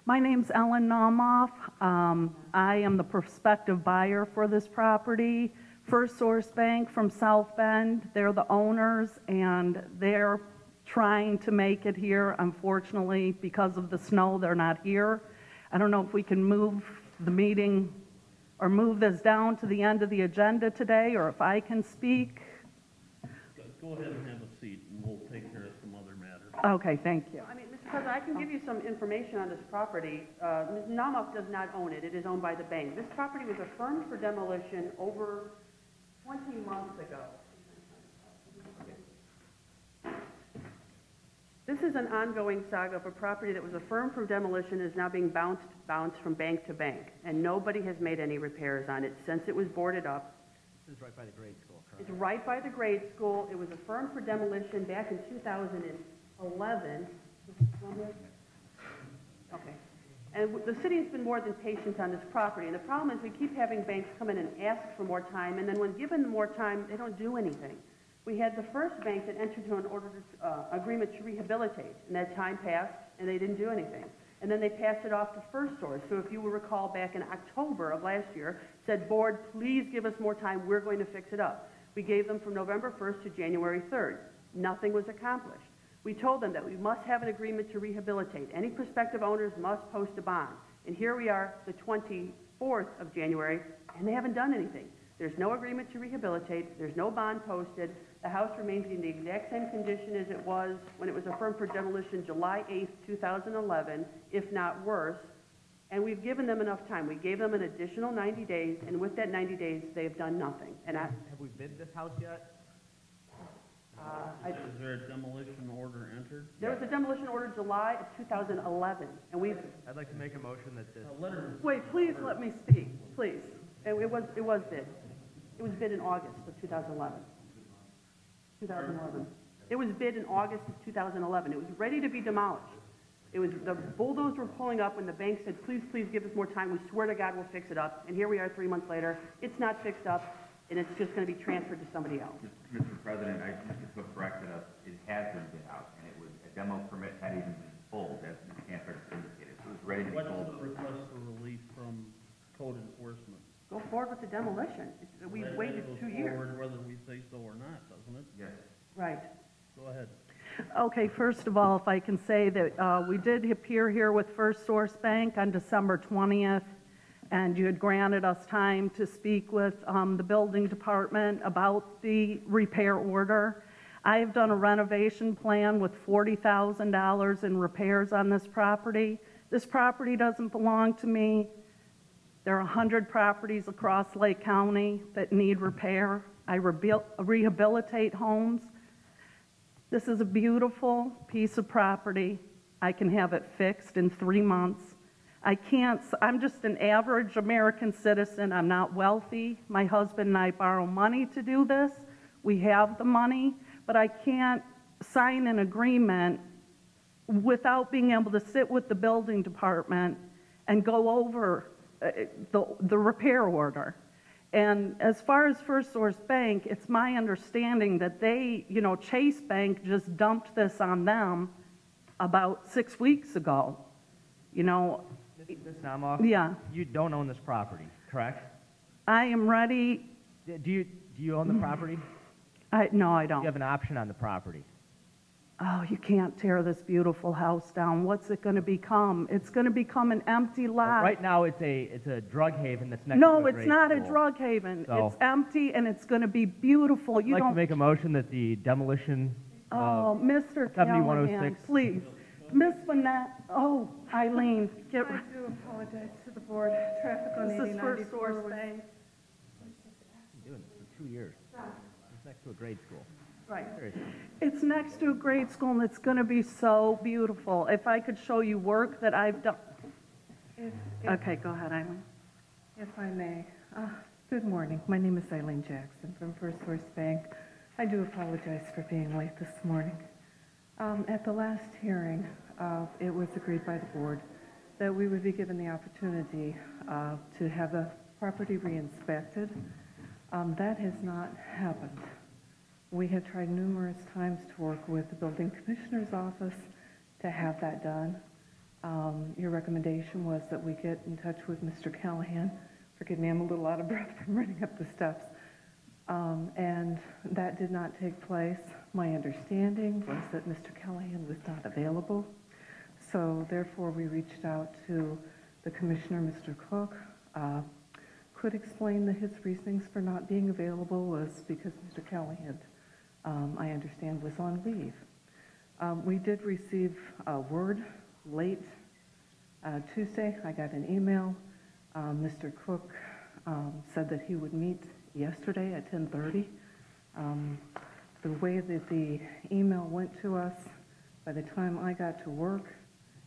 My name's Ellen Naumoff. I am the prospective buyer for this property. First Source Bank from South Bend, they're the owners, and they're trying to make it here. Unfortunately, because of the snow, they're not here. I don't know if we can move the meeting or move this down to the end of the agenda today, or if I can speak. Go ahead and have a seat, and we'll take care of some other matters. Okay, thank you. I mean, Mr. President, I can give you some information on this property. Ms. Namoff does not own it. It is owned by the bank. This property was affirmed for demolition over 20 months ago. This is an ongoing saga of a property that was affirmed for demolition is now being bounced from bank to bank, and nobody has made any repairs on it since it was boarded up. This is right by the grade school, correct? It's right by the grade school. It was affirmed for demolition back in 2011. Okay. And the city's been more than patient on this property, and the problem is we keep having banks come in and ask for more time, and then when given more time, they don't do anything. We had the first bank that entered into an order agreement to rehabilitate, and that time passed, and they didn't do anything. And then they passed it off to First Source. So if you will recall, back in October of last year, said, board, please give us more time. We're going to fix it up. We gave them from November 1st to January 3rd. Nothing was accomplished. We told them that we must have an agreement to rehabilitate. Any prospective owners must post a bond. And here we are, the 24th of January, and they haven't done anything. There's no agreement to rehabilitate. There's no bond posted. The house remains in the exact same condition as it was when it was affirmed for demolition July 8th, 2011, if not worse. And we've given them enough time. We gave them an additional 90 days, and with that 90 days, they have done nothing. And Have we bid this house yet? Is there a demolition order entered? there was a demolition order July of 2011, and we've, I'd like to make a motion that this, A letter, wait, please let me speak, please. It was bid. It was bid in August of 2011. 2011. It was bid in August of 2011. It was ready to be demolished. It was, the bulldozers were pulling up when the bank said, please, please give us more time. We swear to God we'll fix it up. And here we are 3 months later. It's not fixed up, and it's just going to be transferred to somebody else. Mr. President, Mr. Cook corrected us, it has been bid out, and it was, a demo permit had even been pulled, as Ms. Cantor indicated, so it was ready to be what's pulled. the request for relief from code enforcement? Go forward with the demolition. We've That waited goes 2 years. forward Whether we say so or not, doesn't it? Yes. Right. Go ahead. Okay, first of all, if I can say that we did appear here with First Source Bank on December 20th, and you had granted us time to speak with the building department about the repair order. I have done a renovation plan with $40,000 in repairs on this property. This property doesn't belong to me. There are 100 properties across Lake County that need repair. I rehabilitate homes. This is a beautiful piece of property. I can have it fixed in 3 months. I'm just an average American citizen. I'm not wealthy. My husband and I borrow money to do this. We have the money, but I can't sign an agreement without being able to sit with the building department and go over the repair order. And as far as First Source Bank, it's my understanding that they, Chase Bank just dumped this on them about 6 weeks ago. Ms. Namoff? Yeah. You don't own this property, correct? I am ready. Do you own the property? No, I You don't. have an option on the property. Oh, you can't tear this beautiful house down. What's it going to become? It's going to become an empty lot. Right now, it's a drug haven that's next to No, a it's grade not a school. drug haven. So- It's empty, and it's going to be beautiful. I'd You like to don't. make a motion that the demolition, Oh, Mr. 7106. Callahan, please. Miss Vanette, oh, Eileen, get, I do apologize to the board. Traffic on this is First 8094 Source was... Bank. been doing this for 2 years. It's next to a grade school. Right. Seriously. It's next to a grade school, and it's going to be so beautiful. If I could show you work that I've done. Okay, go ahead, Eileen. If I may. Good morning. My name is Eileen Jackson from First Source Bank. I do apologize for being late this morning. At the last hearing, it was agreed by the board that we would be given the opportunity to have the property re-inspected. That has not happened. We have tried numerous times to work with the building commissioner's office to have that done. Your recommendation was that we get in touch with Mr. Callahan. Forgive me, I'm a little out of breath from running up the steps. And that did not take place. My understanding was that Mr. Callahan was not available. So therefore, we reached out to the commissioner, Mr. Cook. Could explain that his reasonings for not being available was because Mr. Callahan, I understand, was on leave. We did receive word late Tuesday. I got an email. Mr. Cook said that he would meet yesterday at 10:30. The way that the email went to us, by the time I got to work,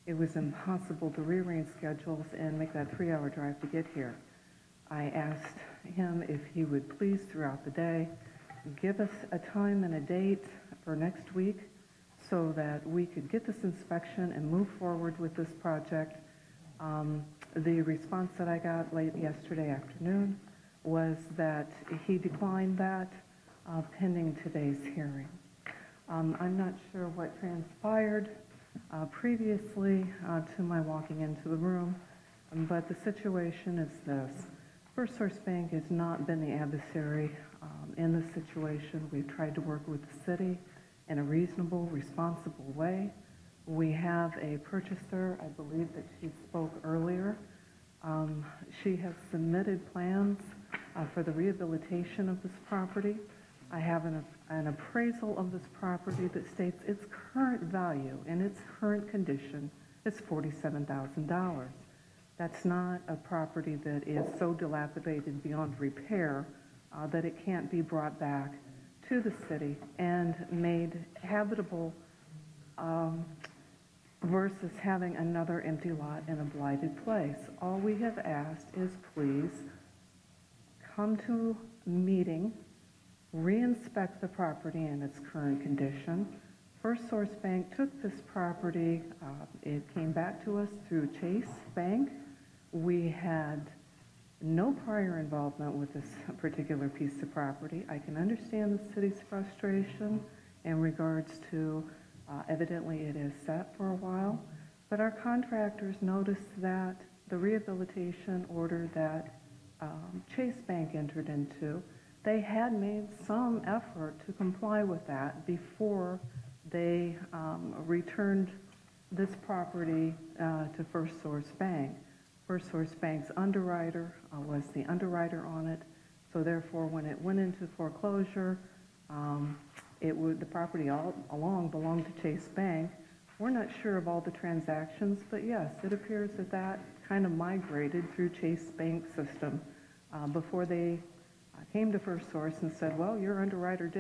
it was impossible to rearrange schedules and make that 3-hour drive to get here. I asked him if he would please, throughout the day, give us a time and a date for next week so that we could get this inspection and move forward with this project. The response that I got late yesterday afternoon was that he declined that pending today's hearing. I'm not sure what transpired previously to my walking into the room, but the situation is this. First Source Bank has not been the adversary in this situation. We've tried to work with the city in a reasonable, responsible way. We have a purchaser, I believe that she spoke earlier. She has submitted plans for the rehabilitation of this property. I have an appraisal of this property that states its current value and its current condition is $47,000. That's not a property that is so dilapidated beyond repair that it can't be brought back to the city and made habitable versus having another empty lot in a blighted place. All we have asked is please come to a meeting, re-inspect the property in its current condition. First Source Bank took this property, it came back to us through Chase Bank. We had no prior involvement with this particular piece of property. I can understand the city's frustration in regards to evidently it is set for a while, but our contractors noticed that the rehabilitation order that Chase Bank entered into, they had made some effort to comply with that before they returned this property to First Source Bank. First Source Bank's underwriter was the underwriter on it, so therefore when it went into foreclosure, the property all along belonged to Chase Bank. We're not sure of all the transactions, but yes, it appears that that kind of migrated through Chase Bank's system before they came to First Source and said, well, your underwriter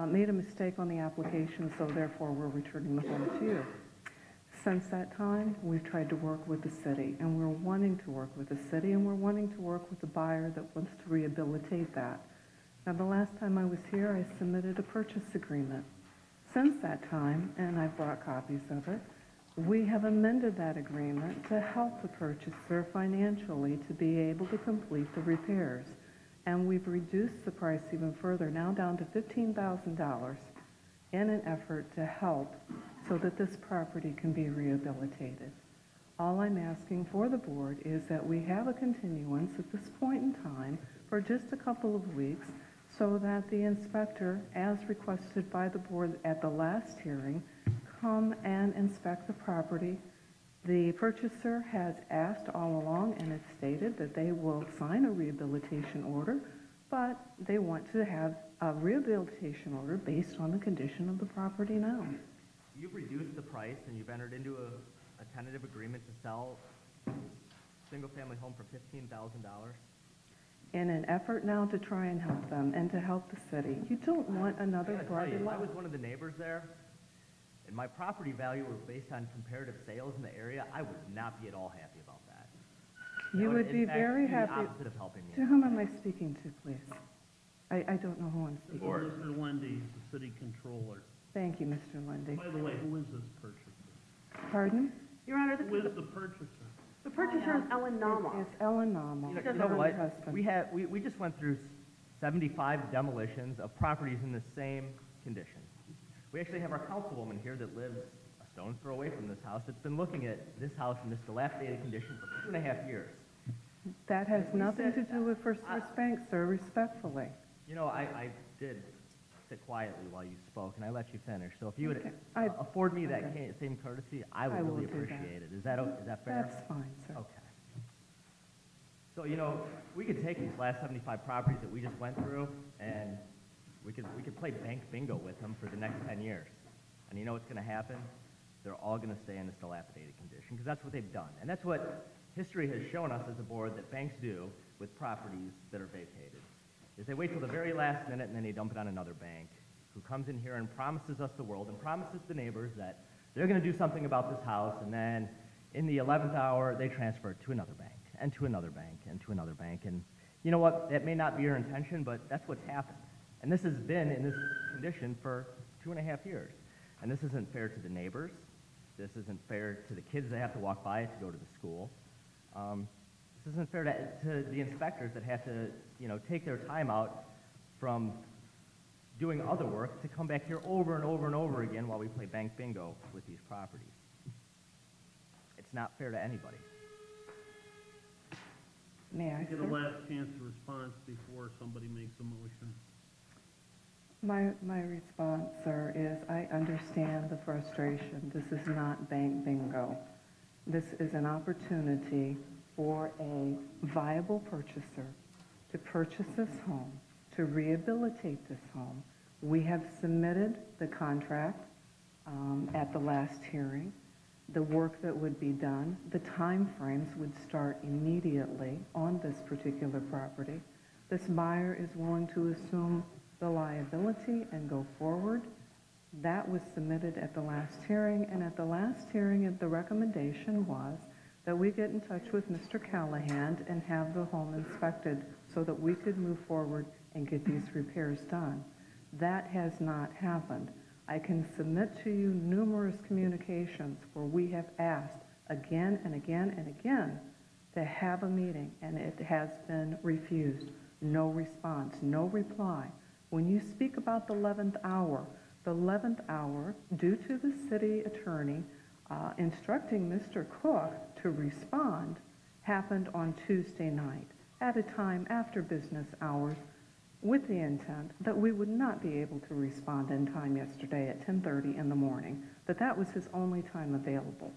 made a mistake on the application, so therefore we're returning the home to you. Since that time, we've tried to work with the city, and we're wanting to work with the city, and we're wanting to work with the buyer that wants to rehabilitate that. Now, the last time I was here, I submitted a purchase agreement. Since that time, and I've brought copies of it, we have amended that agreement to help the purchaser financially to be able to complete the repairs. And we've reduced the price even further, now down to $15,000 in an effort to help so that this property can be rehabilitated. All I'm asking for the board is that we have a continuance at this point in time for just a couple of weeks so that the inspector, as requested by the board at the last hearing, come and inspect the property. The purchaser has asked all along and has stated that they will sign a rehabilitation order, but they want to have a rehabilitation order based on the condition of the property now. You've reduced the price and you've entered into a tentative agreement to sell a single-family home for $15,000. In an effort now to try and help them and to help the city. You don't want another blighted lot. I was one of the neighbors there, and my property value was based on comparative sales in the area. I would not be at all happy about that. You would be very happy. The opposite of helping me. To whom am I speaking to, please? I don't know who I'm speaking to. Mr. Lundy, the city controller. Thank you, Mr. Lundy. By the way, who is this purchaser? Pardon? Your Honor, Who is the purchaser? the purchaser is Ellen Nama. It's Ellen Nama. You know what? We just went through 75 demolitions of properties in the same condition. We actually have our councilwoman here that lives a stone's throw away from this house that's been looking at this house in this dilapidated condition for 2.5 years. That has nothing to do with First Source Bank, sir, respectfully. You know, I did sit quietly while you spoke, and I let you finish. So if you would Okay. afford me that same courtesy, I would really appreciate it. Is that fair? That's fine, sir. Okay. So, you know, we could take these last 75 properties that we just went through, and we could play bank bingo with them for the next 10 years. And you know what's going to happen? They're all going to stay in this dilapidated condition, because that's what they've done. And that's what history has shown us as a board that banks do with properties that are vacated, is they wait till the very last minute and then they dump it on another bank who comes in here and promises us the world and promises the neighbors that they're going to do something about this house, and then in the 11th hour they transfer it to another bank and to another bank and to another bank. And you know what? That may not be your intention, but that's what's happened. And this has been in this condition for 2.5 years. And this isn't fair to the neighbors. This isn't fair to the kids that have to walk by it to go to the school. This isn't fair to the inspectors that have to, you know, take their time out from doing other work to come back here over and over and over again while we play bank bingo with these properties. It's not fair to anybody. May I, Get sir? a last chance to respond before somebody makes a motion. My response, sir, is I understand the frustration. This is not bank bingo. This is an opportunity for a viable purchaser to purchase this home, to rehabilitate this home. We have submitted the contract at the last hearing. the work that would be done, the timeframes would start immediately on this particular property. This buyer is willing to assume the liability and go forward. That was submitted at the last hearing, and at the last hearing, the recommendation was that we get in touch with Mr. Callahan and have the home inspected so that we could move forward and get these repairs done. That has not happened. I can submit to you numerous communications where we have asked again and again and again to have a meeting, and it has been refused. No response, no reply. When you speak about the 11th hour, due to the city attorney instructing Mr. Cook to respond, happened on Tuesday night at a time after business hours, with the intent that we would not be able to respond in time yesterday at 10:30 in the morning, that was his only time available.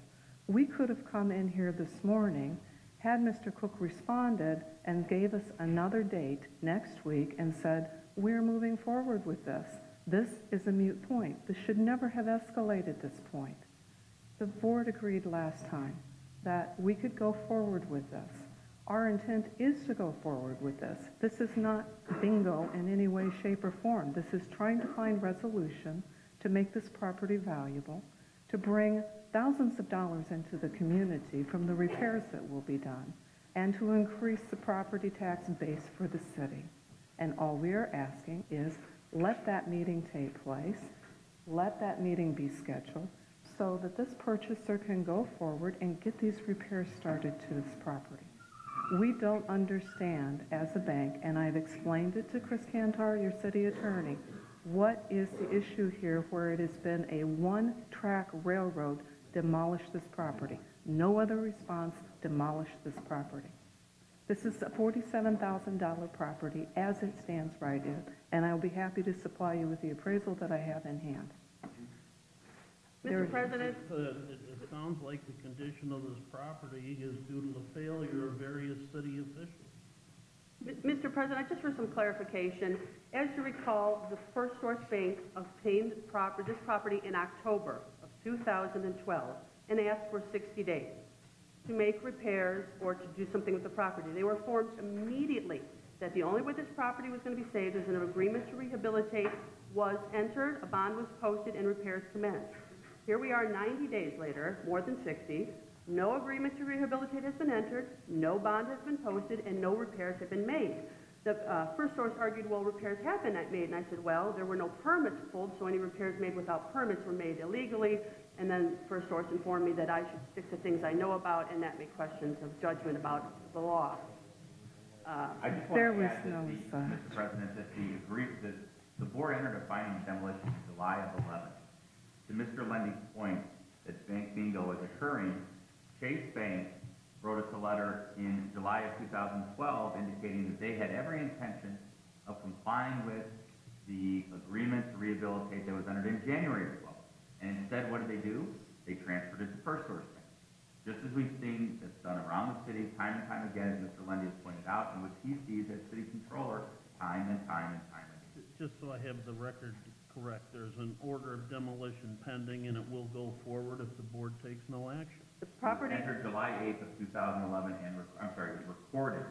We could have come in here this morning, had Mr. Cook responded and gave us another date next week and said, we're moving forward with this. This is a moot point. This should never have escalated this point. The board agreed last time that we could go forward with this. Our intent is to go forward with this. This is not bingo in any way, shape, or form. This is trying to find resolution to make this property valuable, to bring thousands of dollars into the community from the repairs that will be done, and to increase the property tax base for the city. And all we are asking is let that meeting take place, let that meeting be scheduled, so that this purchaser can go forward and get these repairs started to this property. We don't understand as a bank, and I've explained it to Chris Cantar, your city attorney, what is the issue here where it has been a one-track railroad demolish this property. No other response, demolish this property. This is a $47,000 property as it stands right in, and I'll be happy to supply you with the appraisal that I have in hand. Mr. President? It sounds like the condition of this property is due to the failure of various city officials. Mr. President, just for some clarification, as you recall, the First Source Bank obtained this property in October of 2012 and asked for 60 days to make repairs or to do something with the property. They were informed immediately that the only way this property was going to be saved is an agreement to rehabilitate was entered, a bond was posted, and repairs commenced. Here we are 90 days later, more than 60, no agreement to rehabilitate has been entered, no bond has been posted, and no repairs have been made. The First Source argued, well, repairs have been made, and I said, well, there were no permits pulled, so any repairs made without permits were made illegally, and then First Source informed me that I should stick to things I know about and not make questions of judgment about the law. I just want to add that Mr. President, that the board entered a finding of demolition in July of 11. To Mr. Lendy's point that bank bingo is occurring, Chase Bank wrote us a letter in July of 2012 indicating that they had every intention of complying with the agreement to rehabilitate that was entered in January of 12. And instead, what did they do? They transferred it to First Source Bank. Just as we've seen that's done around the city time and time again, as Mr. Lendy has pointed out, and which he sees as city controller time and time and time again. Just so I have the record correct, there's an order of demolition pending, and it will go forward if the board takes no action. The property entered July 8th of 2011, and it was recorded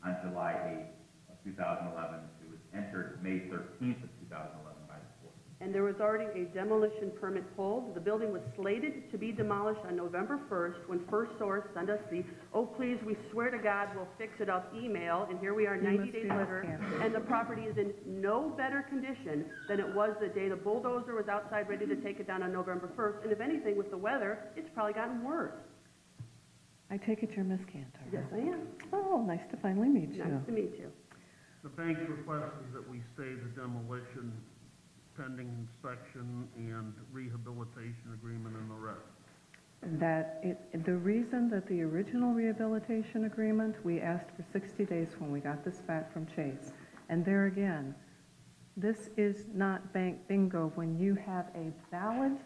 on July 8th of 2011. It was entered May 13th of 2011 by the court. And there was already a demolition permit pulled. The building was slated to be demolished on November 1st when First Source sent us the, oh, please, we swear to God, we'll fix it up email. And here we are 90 days later, and the property is in no better condition than it was the day the bulldozer was outside ready to take it down on November 1st. And if anything, with the weather, it's probably gotten worse. I take it you're Miss Cantor. Yes, I am. Oh, nice to finally meet you. Nice to meet you. The bank's request is that we stay the demolition pending inspection and rehabilitation agreement and the rest. The reason that the original rehabilitation agreement, we asked for 60 days when we got this back from Chase. And there again, this is not bank bingo when you have a valid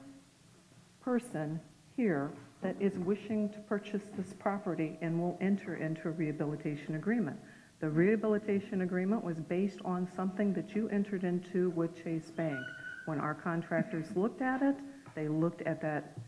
person here that is wishing to purchase this property and will enter into a rehabilitation agreement. The rehabilitation agreement was based on something that you entered into with Chase Bank. When our contractors looked at it, they looked at that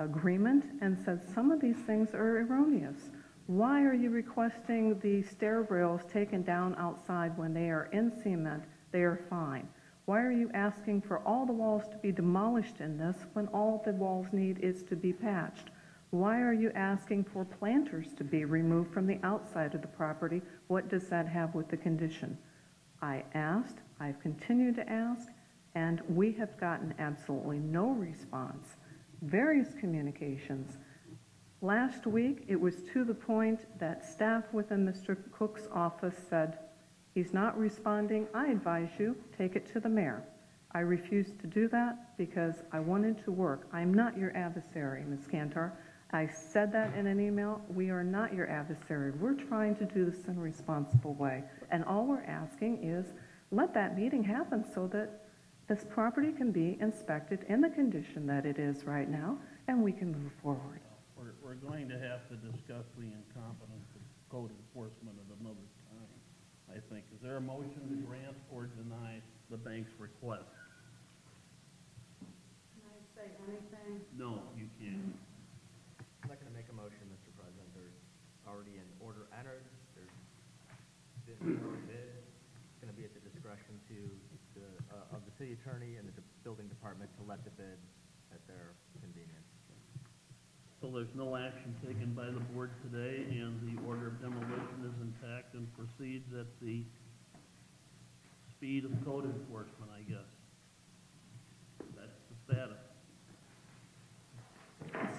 agreement and said some of these things are erroneous. Why are you requesting the stair rails taken down outside when they are in cement? They are fine. Why are you asking for all the walls to be demolished in this when all the walls need is to be patched? Why are you asking for planters to be removed from the outside of the property? What does that have with the condition? I asked, I've continued to ask, and we have gotten absolutely no response. Various communications. Last week, it was to the point that staff within Mr. Cook's office said, he's not responding, I advise you, take it to the mayor. I refused to do that because I wanted to work. I'm not your adversary, Ms. Cantor. I said that in an email. We are not your adversary. We're trying to do this in a responsible way. And all we're asking is let that meeting happen so that this property can be inspected in the condition that it is right now, and we can move forward. We're going to have to discuss the incompetence of code enforcement at another time, I think. Is there a motion to grant or deny the bank's request? Can I say anything? No, you can't. I'm not going to make a motion, Mr. President. There's already an order entered. There's been no bid. It's going to be at the discretion of the city attorney and the building department to let the bid at their convenience. So there's no action taken by the board today, and the order of demolition is intact and proceeds at the speed of code enforcement, I guess. That's the status.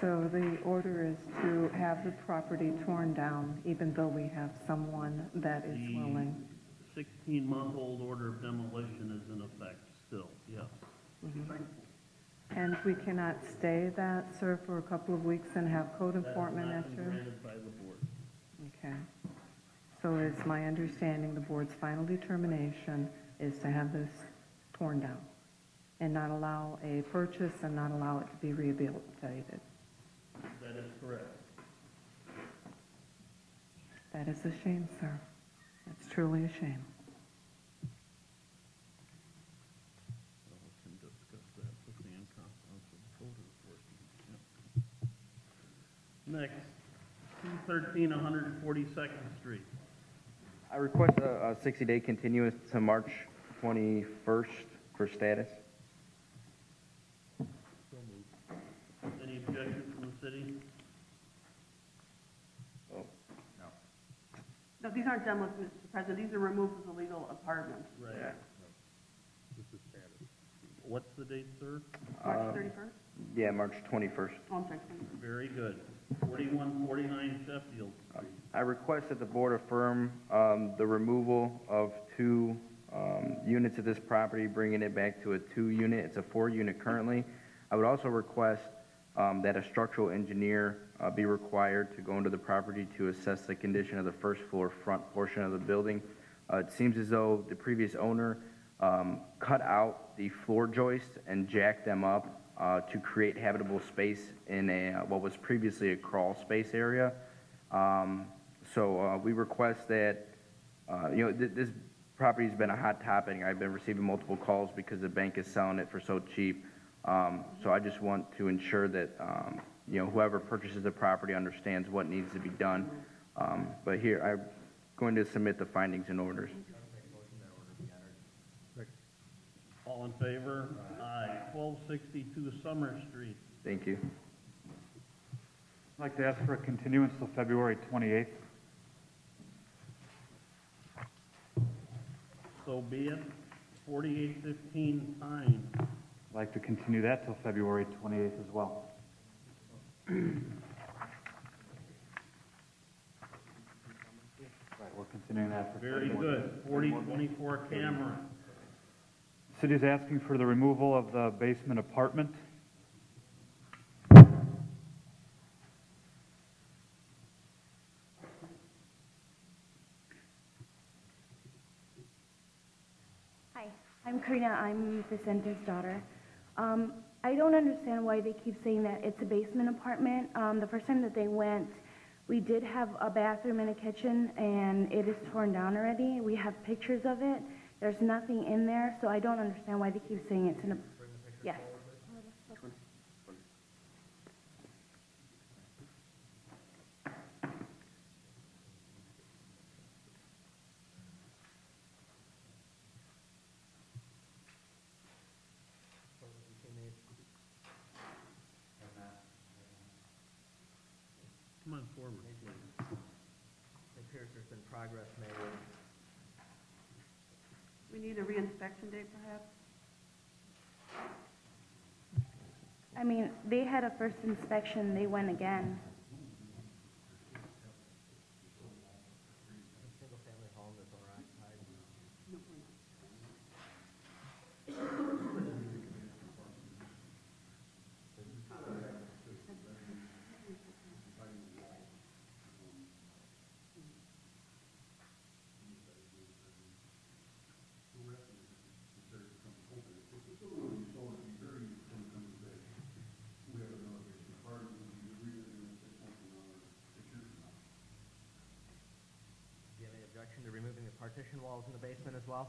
So the order is to have the property torn down, even though we have someone that is willing. The 16-month-old order of demolition is in effect still, yes. And we cannot stay that, sir, for a couple of weeks and have code enforcement That has not been enter? granted by the board. Okay. So it's my understanding the board's final determination is to have this torn down and not allow a purchase and not allow it to be rehabilitated. That is correct. That is a shame, sir. That's truly a shame. We can discuss that with the incompetence of code enforcement. Next, 213 142nd Street. I request a 60-day continuance to March 21st for status. Any objection from the city? Oh, No, these aren't demos, Mr. President. These are removals of illegal apartments. Right. yeah. This is status. What's the date, sir? March 31st? Yeah, March 21st. Oh, I'm sorry. Very good. 4149 Sheffield Street. I request that the board affirm the removal of 2 units of this property, bringing it back to a 2-unit. It's a 4-unit currently. I would also request that a structural engineer be required to go into the property to assess the condition of the first floor front portion of the building. It seems as though the previous owner cut out the floor joists and jacked them up to create habitable space in what was previously a crawl space area. So we request that, this property has been a hot topic. I've been receiving multiple calls because the bank is selling it for so cheap. So I just want to ensure that, whoever purchases the property understands what needs to be done. But here, I'm going to submit the findings and orders. All in favor? Aye. 1262 Summer Street. Thank you. I'd like to ask for a continuance till February 28th. So be it. 4815 Pine. I'd like to continue that till February 28th as well. Right, we're continuing that for Very good. 4024 Cameron. City is asking for the removal of the basement apartment. Hi, I'm Karina. I'm Vicente's daughter. I don't understand why they keep saying that it's a basement apartment. The first time that they went, we did have a bathroom and a kitchen, and it is torn down already. We have pictures of it. There's nothing in there, so I don't understand why they keep saying it's in a... Yes. on forward, please. It appears there's been progress made. We need a reinspection date, perhaps? I mean, they had a first inspection, they went again. Single-family home that's owner-occupied. Do you have any objection to removing the partition walls in the basement as well?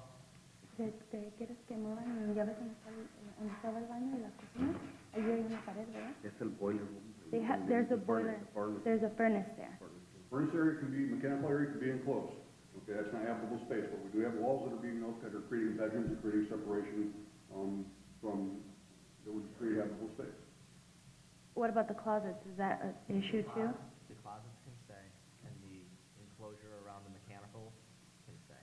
¿Quieres que muevan? Ya ves donde estaba el baño y la cocina. Allí hay una pared, ¿verdad? It's a boiler room. There's a boiler, there's a furnace there. Furnace area can be, mechanical area can be enclosed. Okay, that's not habitable space, but we do have walls that are being built that are creating bedrooms and creating separation, that would create habitable space. What about the closets? Is that an issue too? The closets can stay, and the enclosure around the mechanical can stay.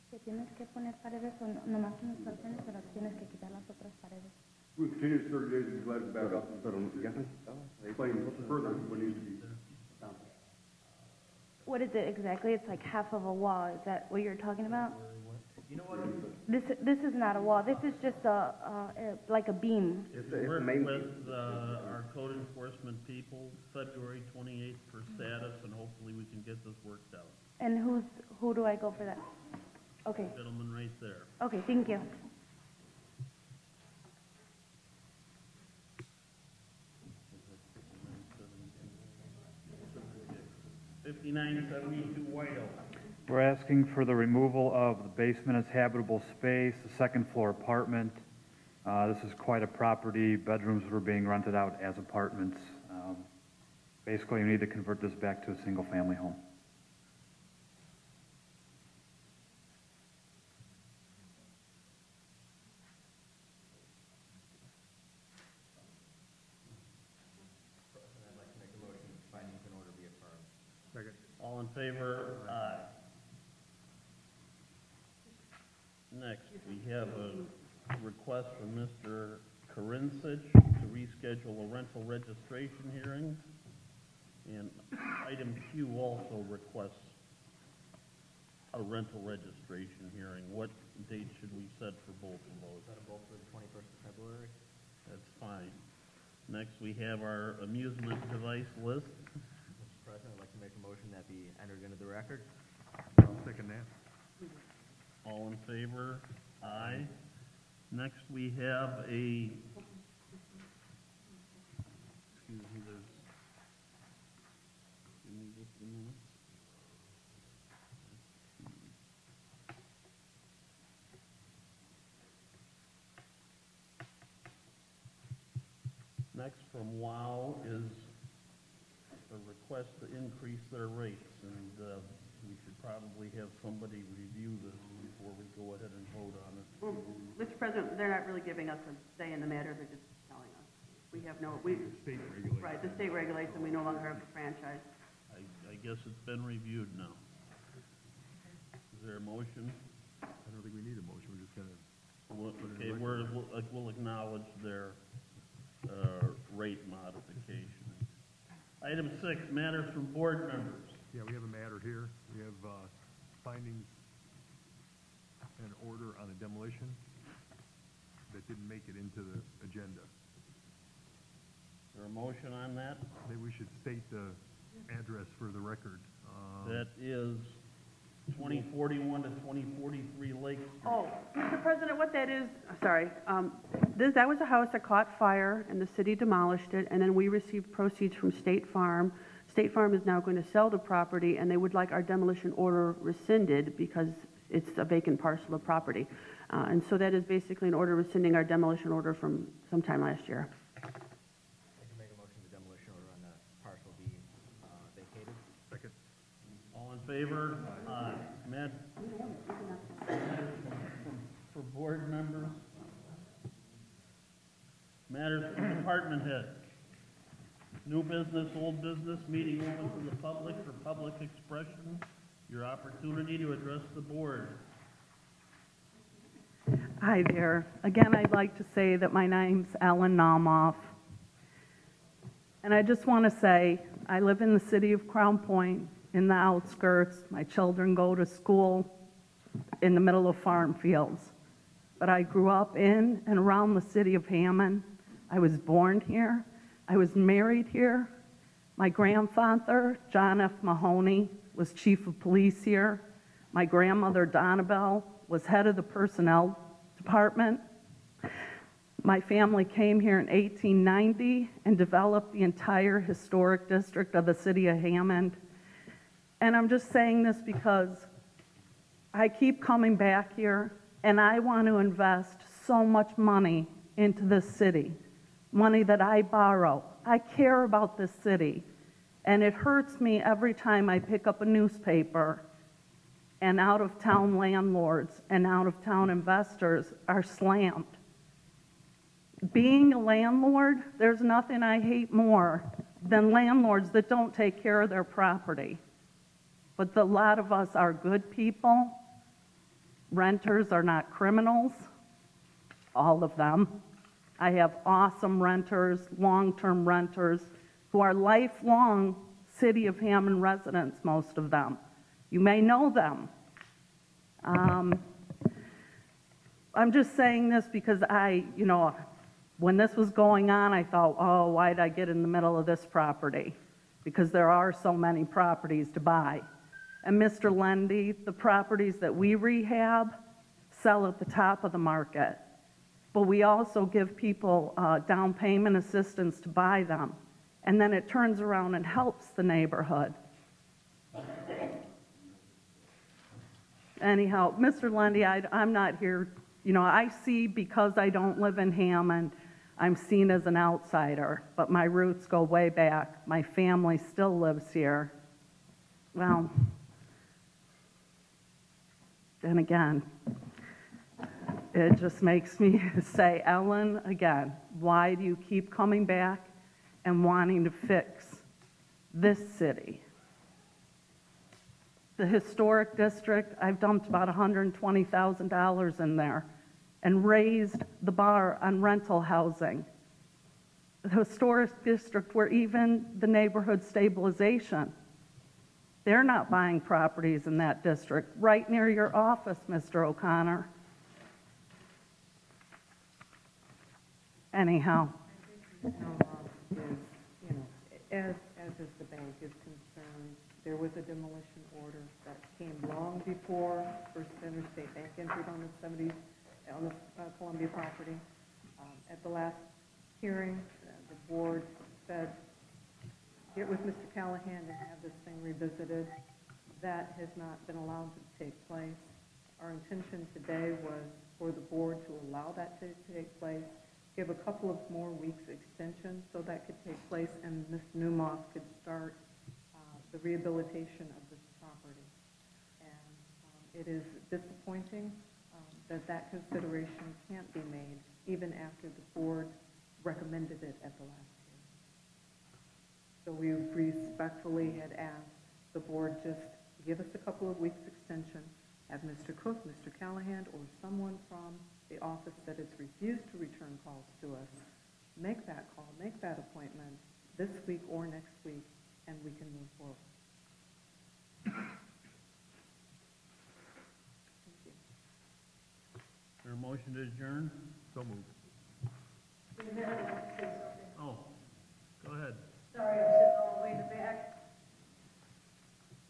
Que tienes que poner paredes o nomás unas porciones, pero tienes que quitar las otras paredes. We continue to 30 days, we'd be glad to back up and explain further what needs to be done. What is it exactly? It's like half of a wall. Is that what you're talking about? You know what? This is not a wall. This is just like a beam. Work with our code enforcement people, February 28th for status, and hopefully we can get this worked out. And who do I go for that? Okay. Gentleman right there. Okay, thank you. $59.72 White Oak. We're asking for the removal of the basement as habitable space, the second floor apartment. This is quite a property. Bedrooms were being rented out as apartments. Basically, we need to convert this back to a single-family home. I'd like to make a motion, findings in order be affirmed. Second. All in favor? Aye. Next, we have a request from Mr. Karinsich to reschedule a rental registration hearing. And item Q also requests a rental registration hearing. What date should we set for both of those? Set them both for the 21st of February. That's fine. Next, we have our amusement device list. Mr. President, I'd like to make a motion that be entered into the record. I'll second that. All in favor? Aye. Next, we have a, excuse me, give me just a minute. Next from WOW is a request to increase their rates, and we should probably have somebody review this before we go ahead and vote on it. Well, Mr. President, they're not really giving us a say in the matter, they're just telling us. We have no, The state regulates. right, the state regulates and we no longer have a franchise. I guess it's been reviewed now. Is there a motion? I don't think we need a motion, we're just gonna. Okay, we'll acknowledge their rate modification. Item 6, matters from board members. Yeah, we have a matter here. We have findings and order on a demolition that didn't make it into the agenda. Is there a motion on that? Maybe we should state the address for the record. That is 2041 to 2043 Lake Street. Oh, Mr. President, what that is, sorry, that was a house that caught fire and the city demolished it, and then we received proceeds from State Farm. State Farm is now going to sell the property, and they would like our demolition order rescinded because it's a vacant parcel of property. And so that is basically an order rescinding our demolition order from sometime last year. I can make a motion the demolition order on the parcel be vacated. Second. All in favor? Aye. Matt? For board members? Matters from department head. New business, old business, meeting open to the public for public expression. Your opportunity to address the board. Hi there. Again, I'd like to say that my name's Ellen Naumoff. And I just want to say, I live in the city of Crown Point, in the outskirts. My children go to school in the middle of farm fields. But I grew up in and around the city of Hammond. I was born here. I was married here. My grandfather, John F. Mahoney, was chief of police here. My grandmother, Donabelle, was head of the personnel department. My family came here in 1890 and developed the entire historic district of the city of Hammond. And I'm just saying this because I keep coming back here and I want to invest so much money into this city, money that I borrow. I care about this city, and it hurts me every time I pick up a newspaper and out-of-town landlords and out-of-town investors are slammed. Being a landlord, there's nothing I hate more than landlords that don't take care of their property. But a lot of us are good people. Renters are not criminals, all of them. I have awesome renters, long-term renters, who are lifelong City of Hammond residents, most of them. You may know them. I'm just saying this because when this was going on, I thought, oh, why did I get in the middle of this property? Because there are so many properties to buy. And Mr. Lundy, the properties that we rehab sell at the top of the market. But we also give people down payment assistance to buy them. And then it turns around and helps the neighborhood. Anyhow, Mr. Lundy, I'm not here, I see because I don't live in Hammond, I'm seen as an outsider, but my roots go way back. My family still lives here. Well, then again, it just makes me say, Ellen, again, why do you keep coming back and wanting to fix this city? The historic district, I've dumped about $120,000 in there and raised the bar on rental housing. The historic district where even the neighborhood stabilization, they're not buying properties in that district, right near your office, Mr. O'Connor. Anyhow. As is the bank is concerned, there was a demolition order that came long before First Interstate Bank entered on the Columbia property. At the last hearing, the board said, get with Mr. Callahan and have this thing revisited. That has not been allowed to take place. Our intention today was for the board to allow that to take place, give a couple of more weeks extension so that could take place and Ms. Newmoff could start the rehabilitation of this property. And it is disappointing that consideration can't be made even after the board recommended it at the last hearing. So we respectfully had asked the board just give us a couple of weeks extension, have Mr. Cook, Mr. Callahan, or someone from the office that has refused to return calls to us, make that call, make that appointment this week or next week, and we can move forward. Thank you. Is there a motion to adjourn? So moved. Oh, go ahead. Sorry, I'm sitting all the way in the back.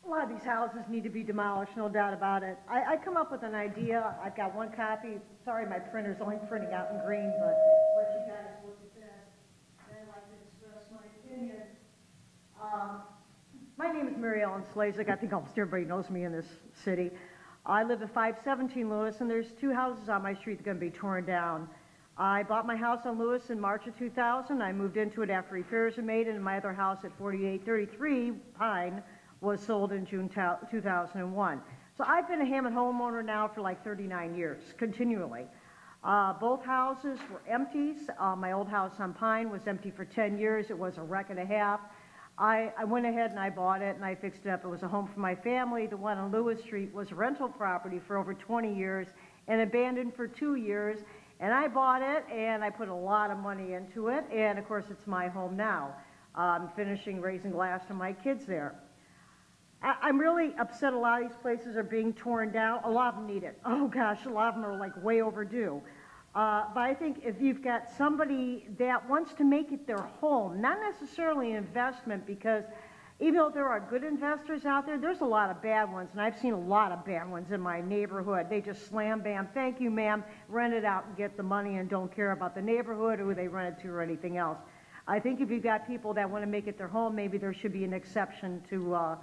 A lot of these houses need to be demolished, no doubt about it. I come up with an idea. I've got one copy. Sorry, my printer's only printing out in green, but let you guys look at this. Then I'd like to express my opinion. My name is Mary Ellen Slazek. I think almost everybody knows me in this city. I live at 517 Lewis, and there's two houses on my street that are going to be torn down. I bought my house on Lewis in March of 2000. I moved into it after repairs were made, and my other house at 4833 Pine was sold in June 2001. So I've been a Hammond homeowner now for like 39 years, continually. Both houses were empties. My old house on Pine was empty for 10 years. It was a wreck and a half. I went ahead and I bought it and I fixed it up. It was a home for my family. The one on Lewis Street was a rental property for over 20 years and abandoned for 2 years. And I bought it and I put a lot of money into it. And of course, it's my home now. I'm finishing raising glass to my kids there. I'm really upset a lot of these places are being torn down. A lot of them need it. Oh gosh, a lot of them are like way overdue. But I think if you've got somebody that wants to make it their home, not necessarily an investment, because even though there are good investors out there, there's a lot of bad ones, and I've seen a lot of bad ones in my neighborhood. They just slam bam, thank you ma'am, rent it out and get the money and don't care about the neighborhood or who they rent it to or anything else. I think if you've got people that want to make it their home, maybe there should be an exception to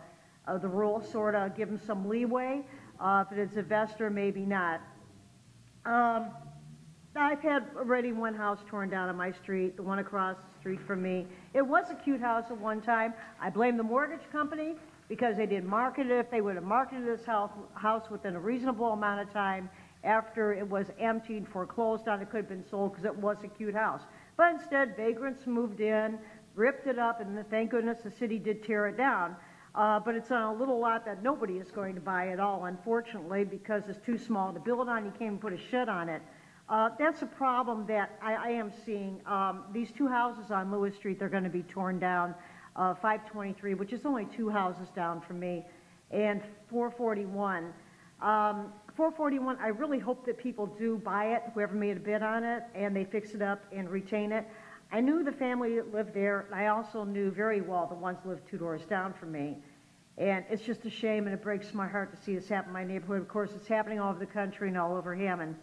the rule, sort of give them some leeway. If it's an investor, maybe not. I've had already one house torn down on my street, the one across the street from me. It was a cute house at one time. I blame the mortgage company because they didn't market it. If they would have marketed this house within a reasonable amount of time after it was emptied, foreclosed on, it could have been sold because it was a cute house. But instead, vagrants moved in, ripped it up, and thank goodness the city did tear it down. But it's on a little lot that nobody is going to buy at all, unfortunately, because it's too small to build on. You can't even put a shed on it. That's a problem that I am seeing. These two houses on Lewis Street, they're going to be torn down. 523, which is only 2 houses down from me, and 441. 441, I really hope that people do buy it, whoever made a bid on it, and they fix it up and retain it. I knew the family that lived there, and I also knew very well the ones that lived 2 doors down from me. And it's just a shame, and it breaks my heart to see this happen in my neighborhood. Of course, it's happening all over the country and all over Hammond.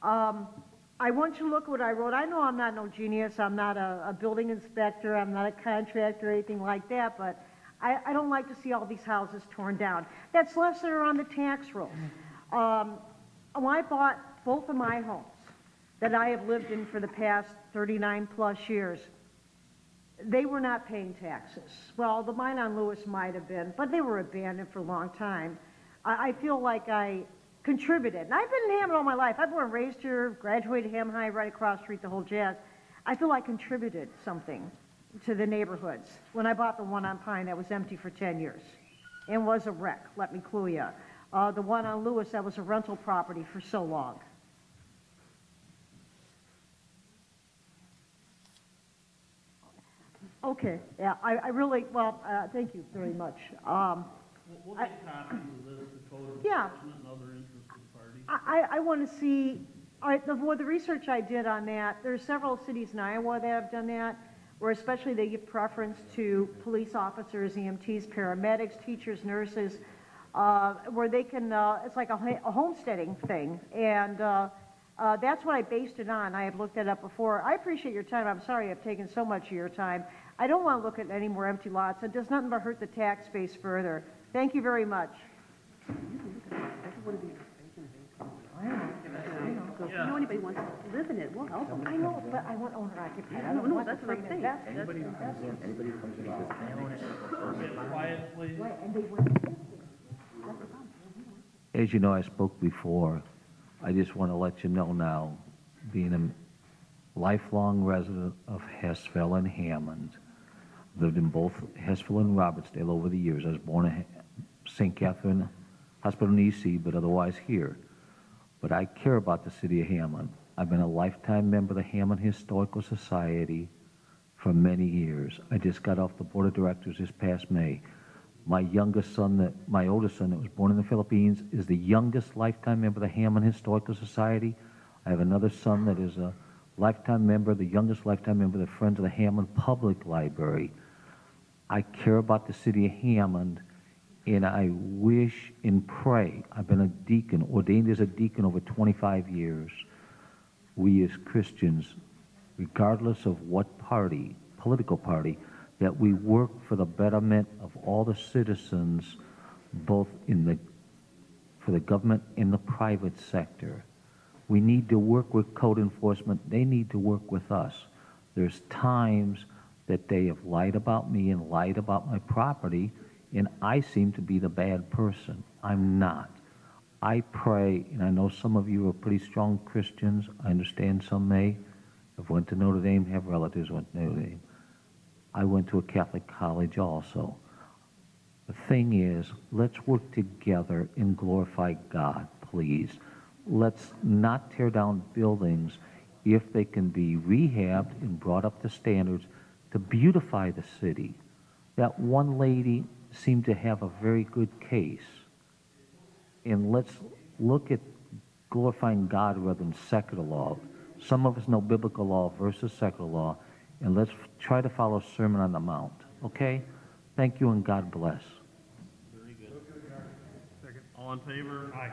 I want you to look at what I wrote. I know I'm not no genius. I'm not a building inspector. I'm not a contractor or anything like that, but I don't like to see all these houses torn down. That's less that are on the tax rolls. When I bought both of my homes that I have lived in for the past 39 plus years, they were not paying taxes. Well, the mine on Lewis might have been, but they were abandoned for a long time. I feel like I contributed. And I've been in Hammond all my life. I've born and raised here, graduated Hammond High, right across the street, the whole jazz. I feel I contributed something to the neighborhoods when I bought the one on Pine that was empty for 10 years and was a wreck, let me clue you. The one on Lewis that was a rental property for so long. Okay, yeah, I really, well, thank you very much. We'll get copies of this to code Yeah. enforcement and other interested parties. I want to see, all right, the research I did on that, there's several cities in Iowa that have done that, where especially they give preference to police officers, EMTs, paramedics, teachers, nurses, where they can, it's like a homesteading thing, and that's what I based it on. I have looked that up before. I appreciate your time. I'm sorry I've taken so much of your time. I don't want to look at any more empty lots. It does nothing but hurt the tax base further. Thank you very much. If you know anybody wants to live in it, we'll help them. I know, but I want owner occupied. I No, don't no, want that's to what I'm saying. Anybody who comes in, anybody who comes in, they own it. Get quiet, please. As you know, I spoke before. I just want to let you know now, being a lifelong resident of Hessville and Hammond, lived in both Hessville and Robertsdale over the years. I was born at St. Catherine Hospital in EC, but otherwise here. But I care about the city of Hammond. I've been a lifetime member of the Hammond Historical Society for many years. I just got off the board of directors this past May. My oldest son that was born in the Philippines is the youngest lifetime member of the Hammond Historical Society. I have another son that is a lifetime member, the youngest lifetime member of the Friends of the Hammond Public Library. I care about the city of Hammond, and I wish and pray. I've been a deacon, ordained as a deacon over 25 years. We as Christians, regardless of what party, political party, that we work for the betterment of all the citizens, both for the government and the private sector. We need to work with code enforcement. They need to work with us. There's times that they have lied about me and lied about my property, and I seem to be the bad person. I'm not. I pray, and I know some of you are pretty strong Christians. I understand some may have went to Notre Dame, have relatives went to Notre Dame. I went to a Catholic college also. The thing is, let's work together and glorify God, please. Let's not tear down buildings if they can be rehabbed and brought up to standards to beautify the city. That one lady seemed to have a very good case. And let's look at glorifying God rather than secular law. Some of us know biblical law versus secular law, and let's try to follow Sermon on the Mount. Okay? Thank you and God bless. Very good. All in favor? Aye.